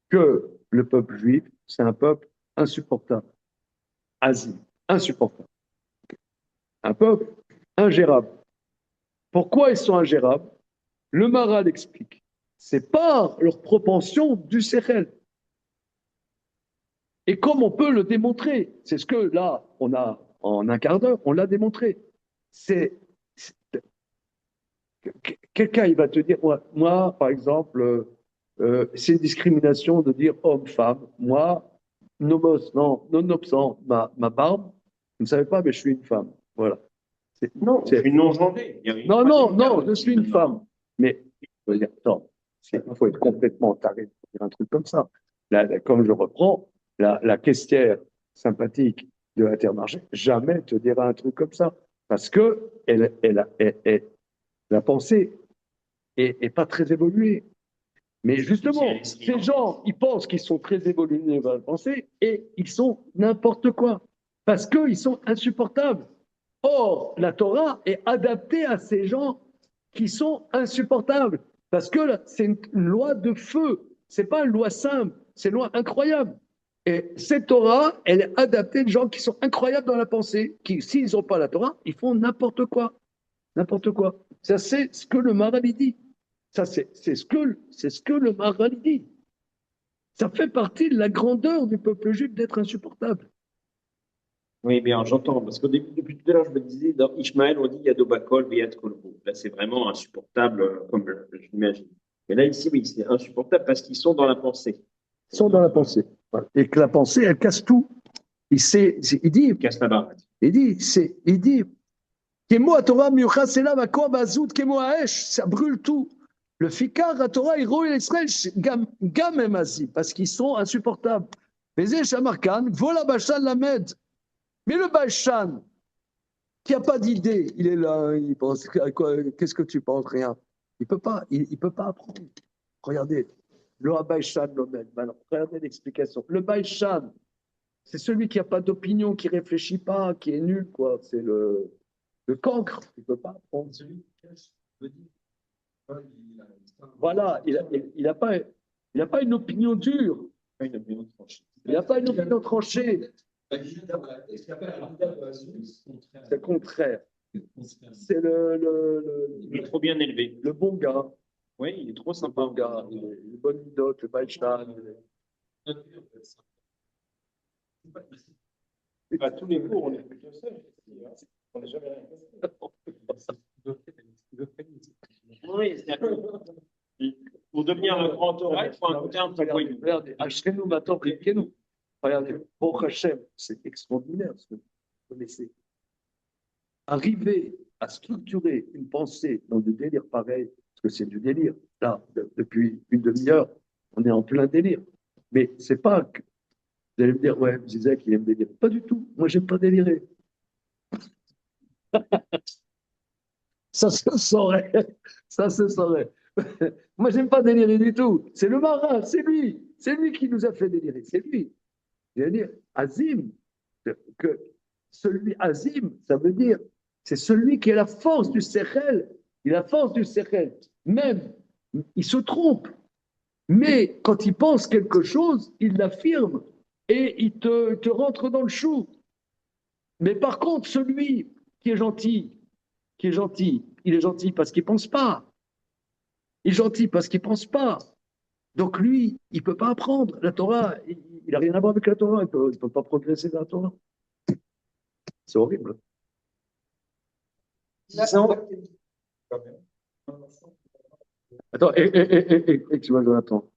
Que le peuple juif, c'est un peuple insupportable. Asie, insupportable. Un peuple ingérable. Pourquoi ils sont ingérables? Le Maral explique. C'est par leur propension du Sechel. Et comme on peut le démontrer, c'est ce que là, on a en un quart d'heure, on l'a démontré. Quelqu'un, il va te dire, moi par exemple, c'est une discrimination de dire homme-femme. Moi, nonobstant ma barbe, vous ne savez pas, mais je suis une femme. Voilà. Non, je suis non-genré. Non, je suis une femme. Mais, je veux dire, attends, il faut être complètement taré pour dire un truc comme ça. Là, comme je reprends, la caissière sympathique de Intermarché, jamais te dira un truc comme ça. Parce que la pensée est pas très évoluée. Mais justement, ces gens, ils pensent qu'ils sont très évolués dans la pensée et ils sont n'importe quoi. Parce qu'ils sont insupportables. Or, la Torah est adaptée à ces gens qui sont insupportables. Parce que c'est une loi de feu. C'est pas une loi simple. C'est une loi incroyable. Et cette Torah, elle est adaptée à des gens qui sont incroyables dans la pensée, qui, s'ils n'ont pas la Torah, ils font n'importe quoi. N'importe quoi. Ça, c'est ce que le Maral dit. Ça, c'est ce que le Maral dit. Ça fait partie de la grandeur du peuple juif d'être insupportable. Oui, bien, j'entends. Parce que depuis tout à l'heure, je me disais, dans Ishmaël, on dit Yadobakol, Beyat Kolbo. Là, c'est vraiment insupportable, comme je l'imagine. Mais là, ici, oui, c'est insupportable parce qu'ils sont dans la pensée. Ils sont dans la pensée. Et que la pensée, elle casse tout. Il dit, Casse la baraque. il dit, Kemo à Torah miucha sela vakoa bazout kemo haesh, ça brûle tout. Le fikar à Torah, Hiro et Israël, gam emasi, parce qu'ils sont insupportables. Mais Shamarkan, vola Bachan Lamed. Mais le Bachan, qui n'a pas d'idée, il est là, il pense, qu'est-ce que tu penses? Rien. Il peut pas apprendre. Regardez, le Bachan Lamed. Regardez l'explication. Le Bachan, c'est celui qui n'a pas d'opinion, qui ne réfléchit pas, qui est nul, quoi. C'est le cancre. Il ne peut pas apprendre. Voilà, il n'a pas une opinion dure. Pas une opinion tranchée. Il n'a pas une opinion tranchée. C'est le contraire. C'est Il est trop bien élevé. le bon gars. Oui, il est trop Le sympa. bon gars. Il est une bonne midote, le Baïchtan. À tous les cours, on est plutôt seul. On n'est jamais rien. Oui, c'est-à-dire pour devenir un grand Torah, il faut un côté un peu voyou. Regardez, Ashrenu Mator Rikenu. Regardez, Baruch Hashem, c'est extraordinaire ce que vous connaissez. Arriver à structurer une pensée dans du délire pareil, parce que c'est du délire. Là, depuis une demi-heure, on est en plein délire. Mais c'est pas que vous allez me dire, ouais, Zizek, il aime délirer. Pas du tout. Moi, j'aime pas délirer. Ça se saurait. Ça se saurait. Moi, j'aime pas délirer du tout. C'est le marin, c'est lui. C'est lui qui nous a fait délirer. C'est lui. Je veux dire, Azim, que celui Azim, ça veut dire, c'est celui qui a la force du Sechel. Il a la force du Sechel. Même, il se trompe. Mais quand il pense quelque chose, il l'affirme et il te rentre dans le chou. Mais par contre, celui qui est gentil, il est gentil parce qu'il pense pas. Il est gentil parce qu'il pense pas. Donc lui, il peut pas apprendre. La Torah, il n'a rien à voir avec la Torah. Il peut pas progresser dans la Torah. C'est horrible. Disons, attends, excuse-moi, Jonathan.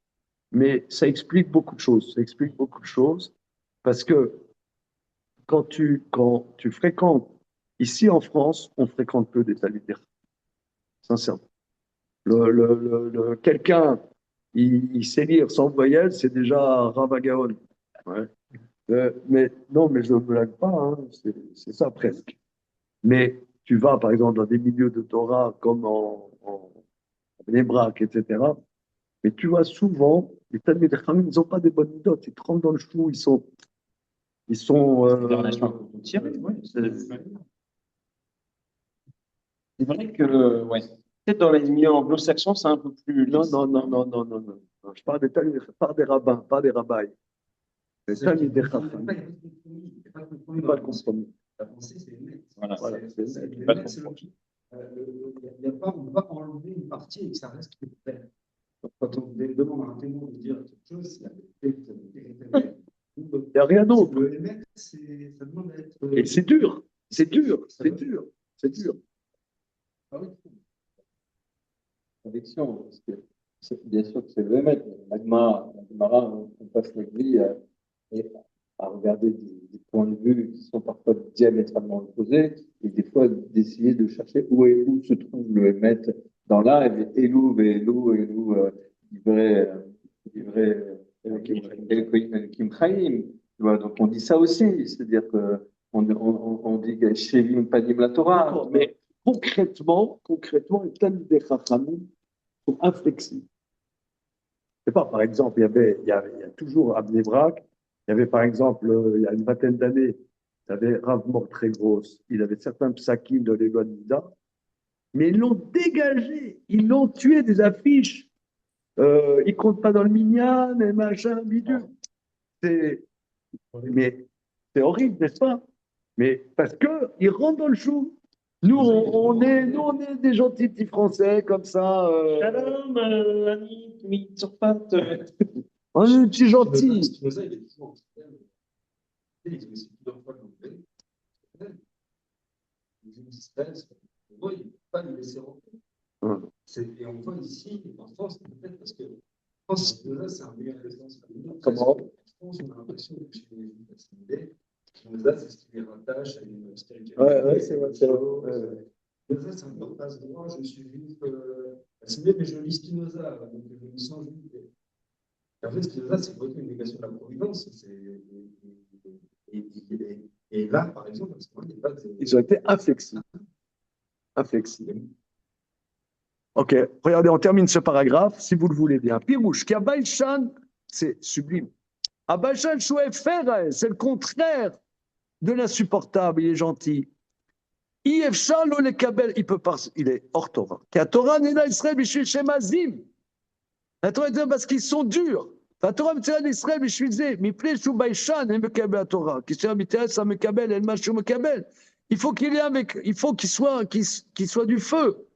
Mais ça explique beaucoup de choses. Ça explique beaucoup de choses parce que quand tu fréquentes, ici en France, on fréquente peu des talibés, sincèrement. Quelqu'un, il sait lire sans voyelle, c'est déjà Ravagaon. Ouais. Mais non, mais je ne blague pas, hein, c'est ça presque. Mais tu vas, par exemple, dans des milieux de Torah comme en Hébraque, etc. Mais tu vois souvent, les Talmud Chachamim, ils n'ont pas des bonnes notes, ils trempent dans le chou, ils sont Des relations tirées, oui. C'est vrai que, ouais. Peut-être dans les milieux anglo-saxons, c'est un peu plus. non, non, non, non, non, non, non. Je parle des Talmud, je parle des rabbins, pas des rabbins. Les Talmud Chachamim. Il n'y a pas de compromis. Pas de compromis. La pensée, c'est net. Voilà, Voilà, C'est c'est net, pas de c'est compromis. logique. Il y a pas, on ne peut pas enlever une partie et que ça reste clair. Quand on demande à un témoin de dire quelque chose, c'est la vérité. Il n'y a rien d'autre. Le émettre, ça demande à être. Et c'est dur, c'est dur, c'est dur, c'est dur. Ah oui. Conviction, parce que bien sûr que c'est le même. L'Agmara, on passe notre vie à regarder des points de vue qui sont parfois diamétralement opposés, et des fois d'essayer de chercher où se trouve le Hémet dans là, et l'où, livrer, Kim Chaim. Donc on dit ça aussi, c'est-à-dire que on dit que Shevim Panim la Torah. Mais concrètement, les Talmidei Chachamim sont inflexibles. Je sais pas, par exemple, il y a toujours à Bnei Brak, il y avait par exemple, il y a une vingtaine d'années, il y avait Rav Mort très grosse, il avait certains psakim de l'Eloi Nida, mais ils l'ont dégagé, ils l'ont tué des affiches. Ils ne comptent pas dans le minyan, et machin, bidule. Mais c'est horrible, n'est-ce pas? Mais parce qu'ils rentrent dans le chou. Nous, on est des gentils petits Français comme ça. Shalom, ami, Mitzorpat. On est des petits gentils. Spinoza, il est toujours en système. Il est aussi plusieurs fois l'anglais. Les Juifs d'Israël, on voit, il ne peut pas les laisser rentrer. Et on voit ici, en France, peut-être parce que en France, Spinoza, c'est un meilleur résidence familiale. Comment? En France, on a l'impression que chez les Juifs assimilés, Spinoza, c'est ce qui les rattache à une spiritualité. Ouais, c'est vrai. Spinoza, c'est un peu passe droit, je suis juif assimilé, mais je lis Spinoza, donc je me sens juif. En fait, Spinoza, c'est vraiment une négation de la providence. Et là, par exemple, parce qu'il n'y a pas de. Ils ont été inflexibles. Inflexibles. Ok, regardez, on termine ce paragraphe, si vous le voulez bien. Pirouche, qui a Baïchan, c'est sublime. A Baïchan Chouef Ferre, c'est le contraire de l'insupportable, il est gentil. Yefshal le kabel, il peut pas, il est hors Torah. Qui a Torah Neda Israël Bishvil Shemazim. La Torah dit parce qu'ils sont durs. La Torah Mitzvah d'Israël Bishvil Zeh, Miplei Shu Baïchan, elle me kabel la Torah. Qui sera Mitzvah, ça me kabel, elle m'a Shu me kabel. Il faut qu'il y ait avec, il faut qu'il soit du feu.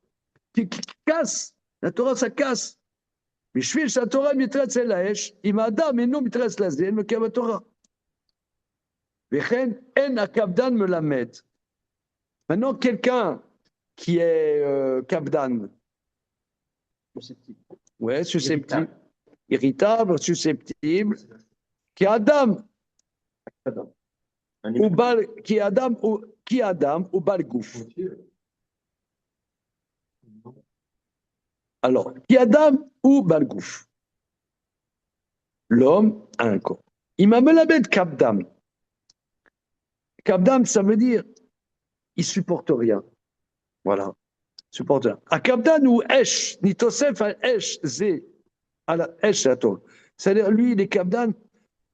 Qui casse. La Torah, ça casse. Bishvil Sha Torah Mitratz El Haesh, Im Adam Eno Mitratz Lazeh, elle me kabel la Torah. Vechen En Akabdan Melamed. Maintenant, quelqu'un qui est Kabdan, ouais, susceptible, irritable, susceptible, qui est Adam, qui est Adam ou Balgouf. Alors, qui est Adam ou Balgouf. L'homme a un corps. Il m'a melabed kabdam. Kabdam, ça veut dire il supporte rien. Voilà, supporte rien. A kabdan ou esh, ni tosef al esh ze, à la esh la Torah. C'est-à-dire lui, il est kabdan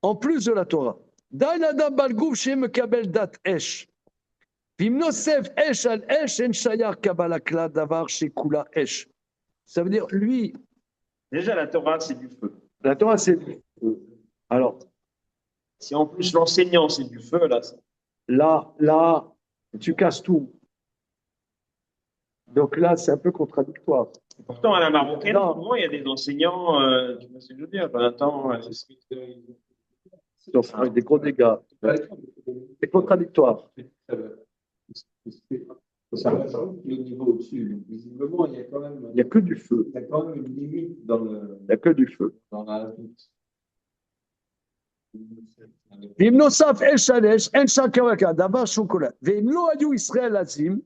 en plus de la Torah. Dan adam balgouf shem kabel dat esh. Vim nosef esh al esh en shayar kabalakla davar shekula esh. Ça veut dire lui, Déjà, la Torah, c'est du feu. la Torah c'est lui. Alors Si en plus l'enseignant, c'est du feu, là, là, tu casses tout. Donc là, c'est un peu contradictoire. pourtant, à la marocaine, Non. souvent, il y a des enseignants, tu vois ce que je veux dire, attends, Donc, des gros dégâts. C'est contradictoire. Ça rajoute le niveau au-dessus. Donc, visiblement, il y a quand même, Il n'y a que du feu. il y a quand même une limite Il n'y a que du feu. dans la ואם נוסף אש על אש, אין שם כמכה, דבר שהוא כולל. ואם לא היו ישראל עזים,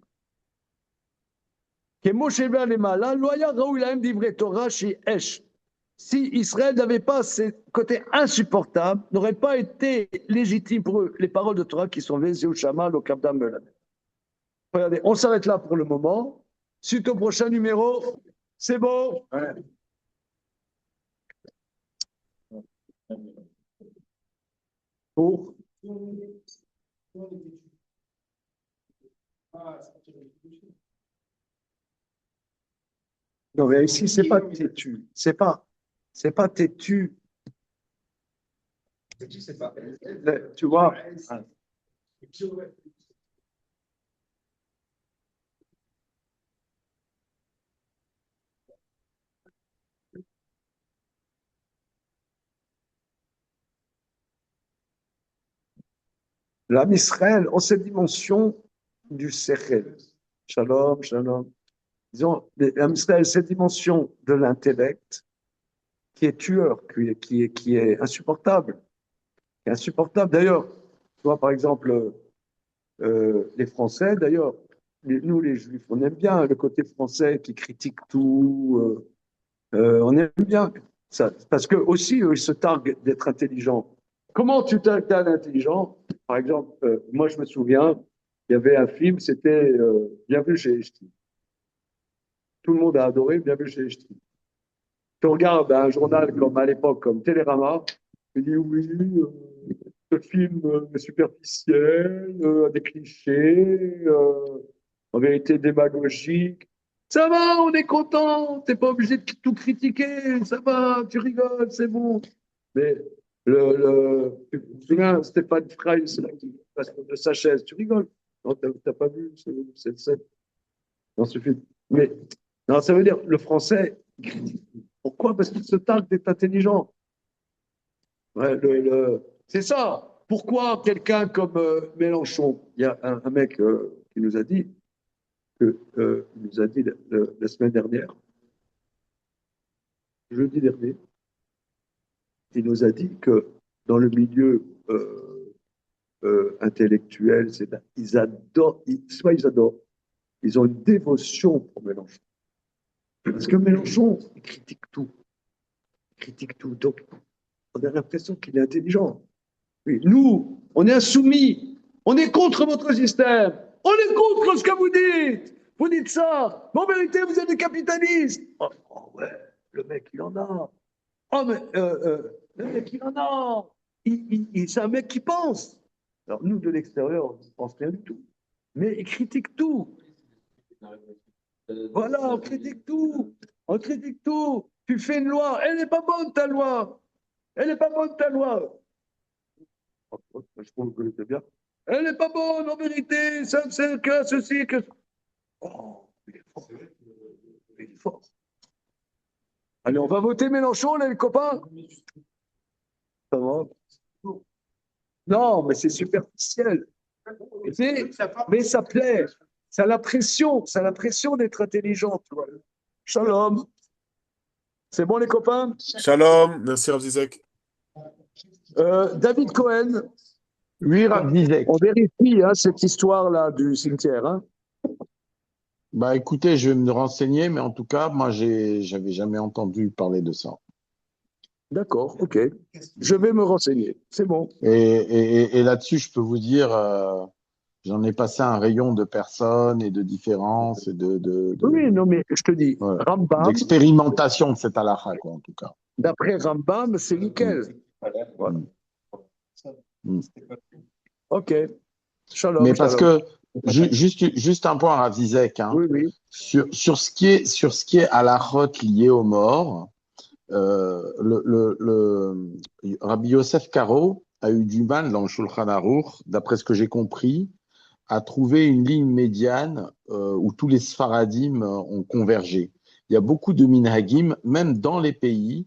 כמו שבא למעלה, לא היה ראוי להם דברי תורה שהיא אש. Si Israël n'avait pas ce côté insupportable, n'aurait pas été légitime pour eux les paroles de Torah qui sont Vézé ou Shama, le Kabdam Melamed. Regardez, on s'arrête là pour le moment. Suite au prochain numéro, c'est bon. Pour non, mais ici, c'est pas têtu. C'est pas têtu. Tu vois, l'âme Israël ont cette dimension du Sechel. Shalom, shalom. Disons, l'âme Israël, cette dimension de l'intellect qui est tueur, qui est insupportable. Qui est insupportable. D'ailleurs, tu vois, par exemple, les Français, d'ailleurs, nous les Juifs, on aime bien le côté français qui critique tout. On aime bien ça. Parce que aussi, eux, ils se targuent d'être intelligents. Comment tu targues à l'intelligent? Par exemple, moi, je me souviens, il y avait un film, c'était Bienvenue chez Echti. Tout le monde a adoré Bienvenue chez Echti. Tu regardes un journal comme à l'époque, comme Télérama, tu dis oui, ce film est superficiel, a des clichés, en vérité démagogique. Ça va, on est content, t'es pas obligé de tout critiquer, ça va, tu rigoles, c'est bon. Mais tu te souviens, Stéphane Frey, c'est là qui passe de sa chaise, tu rigoles. Non, t'as pas vu cette scène dans ce film. Mais non, ça veut dire le français, il critique. Pourquoi? Parce qu'il se targue d'être intelligent. Ouais, c'est ça. Pourquoi quelqu'un comme Mélenchon, il y a un mec qui nous a dit la semaine dernière, jeudi dernier, il nous a dit que dans le milieu intellectuel, ils adorent, ils ont une dévotion pour Mélenchon. Parce que Mélenchon, il critique tout. Il critique tout. Donc, on a l'impression qu'il est intelligent. Oui, nous, on est insoumis. On est contre votre système. On est contre ce que vous dites. Vous dites ça. Mais en vérité, vous êtes des capitalistes. Oh, ouais, le mec, il en a. Oh, mais le mec, il en a. C'est un mec qui pense. Alors, nous, de l'extérieur, on ne pense rien du tout. Mais il critique tout. Voilà, on critique tout. On critique tout. Tu fais une loi. Elle n'est pas bonne, ta loi. Elle n'est pas bonne, ta loi. Je trouve que c'est bien. Elle n'est pas bonne, en vérité. Ça, c'est que ceci, que. Oh, il est fort. Il est fort. Allez, on va voter Mélenchon, là, les copains. Ça va? Non, mais c'est superficiel. Mais ça plaît. Ça a la pression d'être intelligent. Tu vois. Shalom. C'est bon, les copains? Shalom, merci Rav Zizek. David Cohen. Oui, Rav Zizek. On vérifie cette histoire-là du cimetière. Hein. Bah écoutez, je vais me renseigner, mais en tout cas, moi, j'avais jamais entendu parler de ça. D'accord, ok. Je vais me renseigner. C'est bon. Et là-dessus, je peux vous dire, j'en ai passé un rayon de personnes et de différences et Oui, non, mais je te dis, ouais, Rambam, d'expérimentation de cette halakha, quoi, en tout cas. d'après Rambam, c'est nickel. Voilà. Mm. Ok. Shalom, Mais parce shalom. que, juste un point, Rav Zizek, hein, Oui, oui. sur ce qui est halakhot lié aux morts, Rabbi Yosef Karo a eu du mal dans le Shulchan Aruch, d'après ce que j'ai compris, à trouver une ligne médiane où tous les Sfaradim ont convergé. Il y a beaucoup de minhagim, même dans les pays,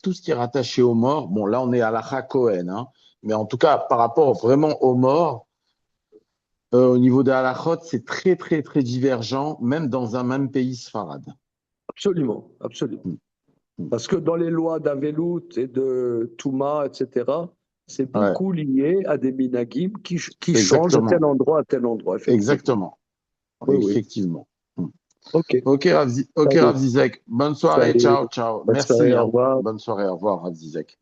tout ce qui est rattaché aux morts, bon là on est à la Cohen, hein, mais en tout cas par rapport vraiment aux morts, au niveau des halachot, c'est très très très divergent, même dans un même pays sfarad. Absolument, absolument. Mm. Parce que dans les lois d'Avelout et de Touma, etc., c'est Ouais, beaucoup lié à des minagim qui changent de exactement, tel endroit à tel endroit, effectivement. exactement, Oui, oui. effectivement. Mm. Ok. Ok, Rav Salut. Zizek. Bonne soirée, Salut. ciao, ciao. Bonne soirée, Merci, au hein. revoir. Bonne soirée, au revoir, Rav Zizek.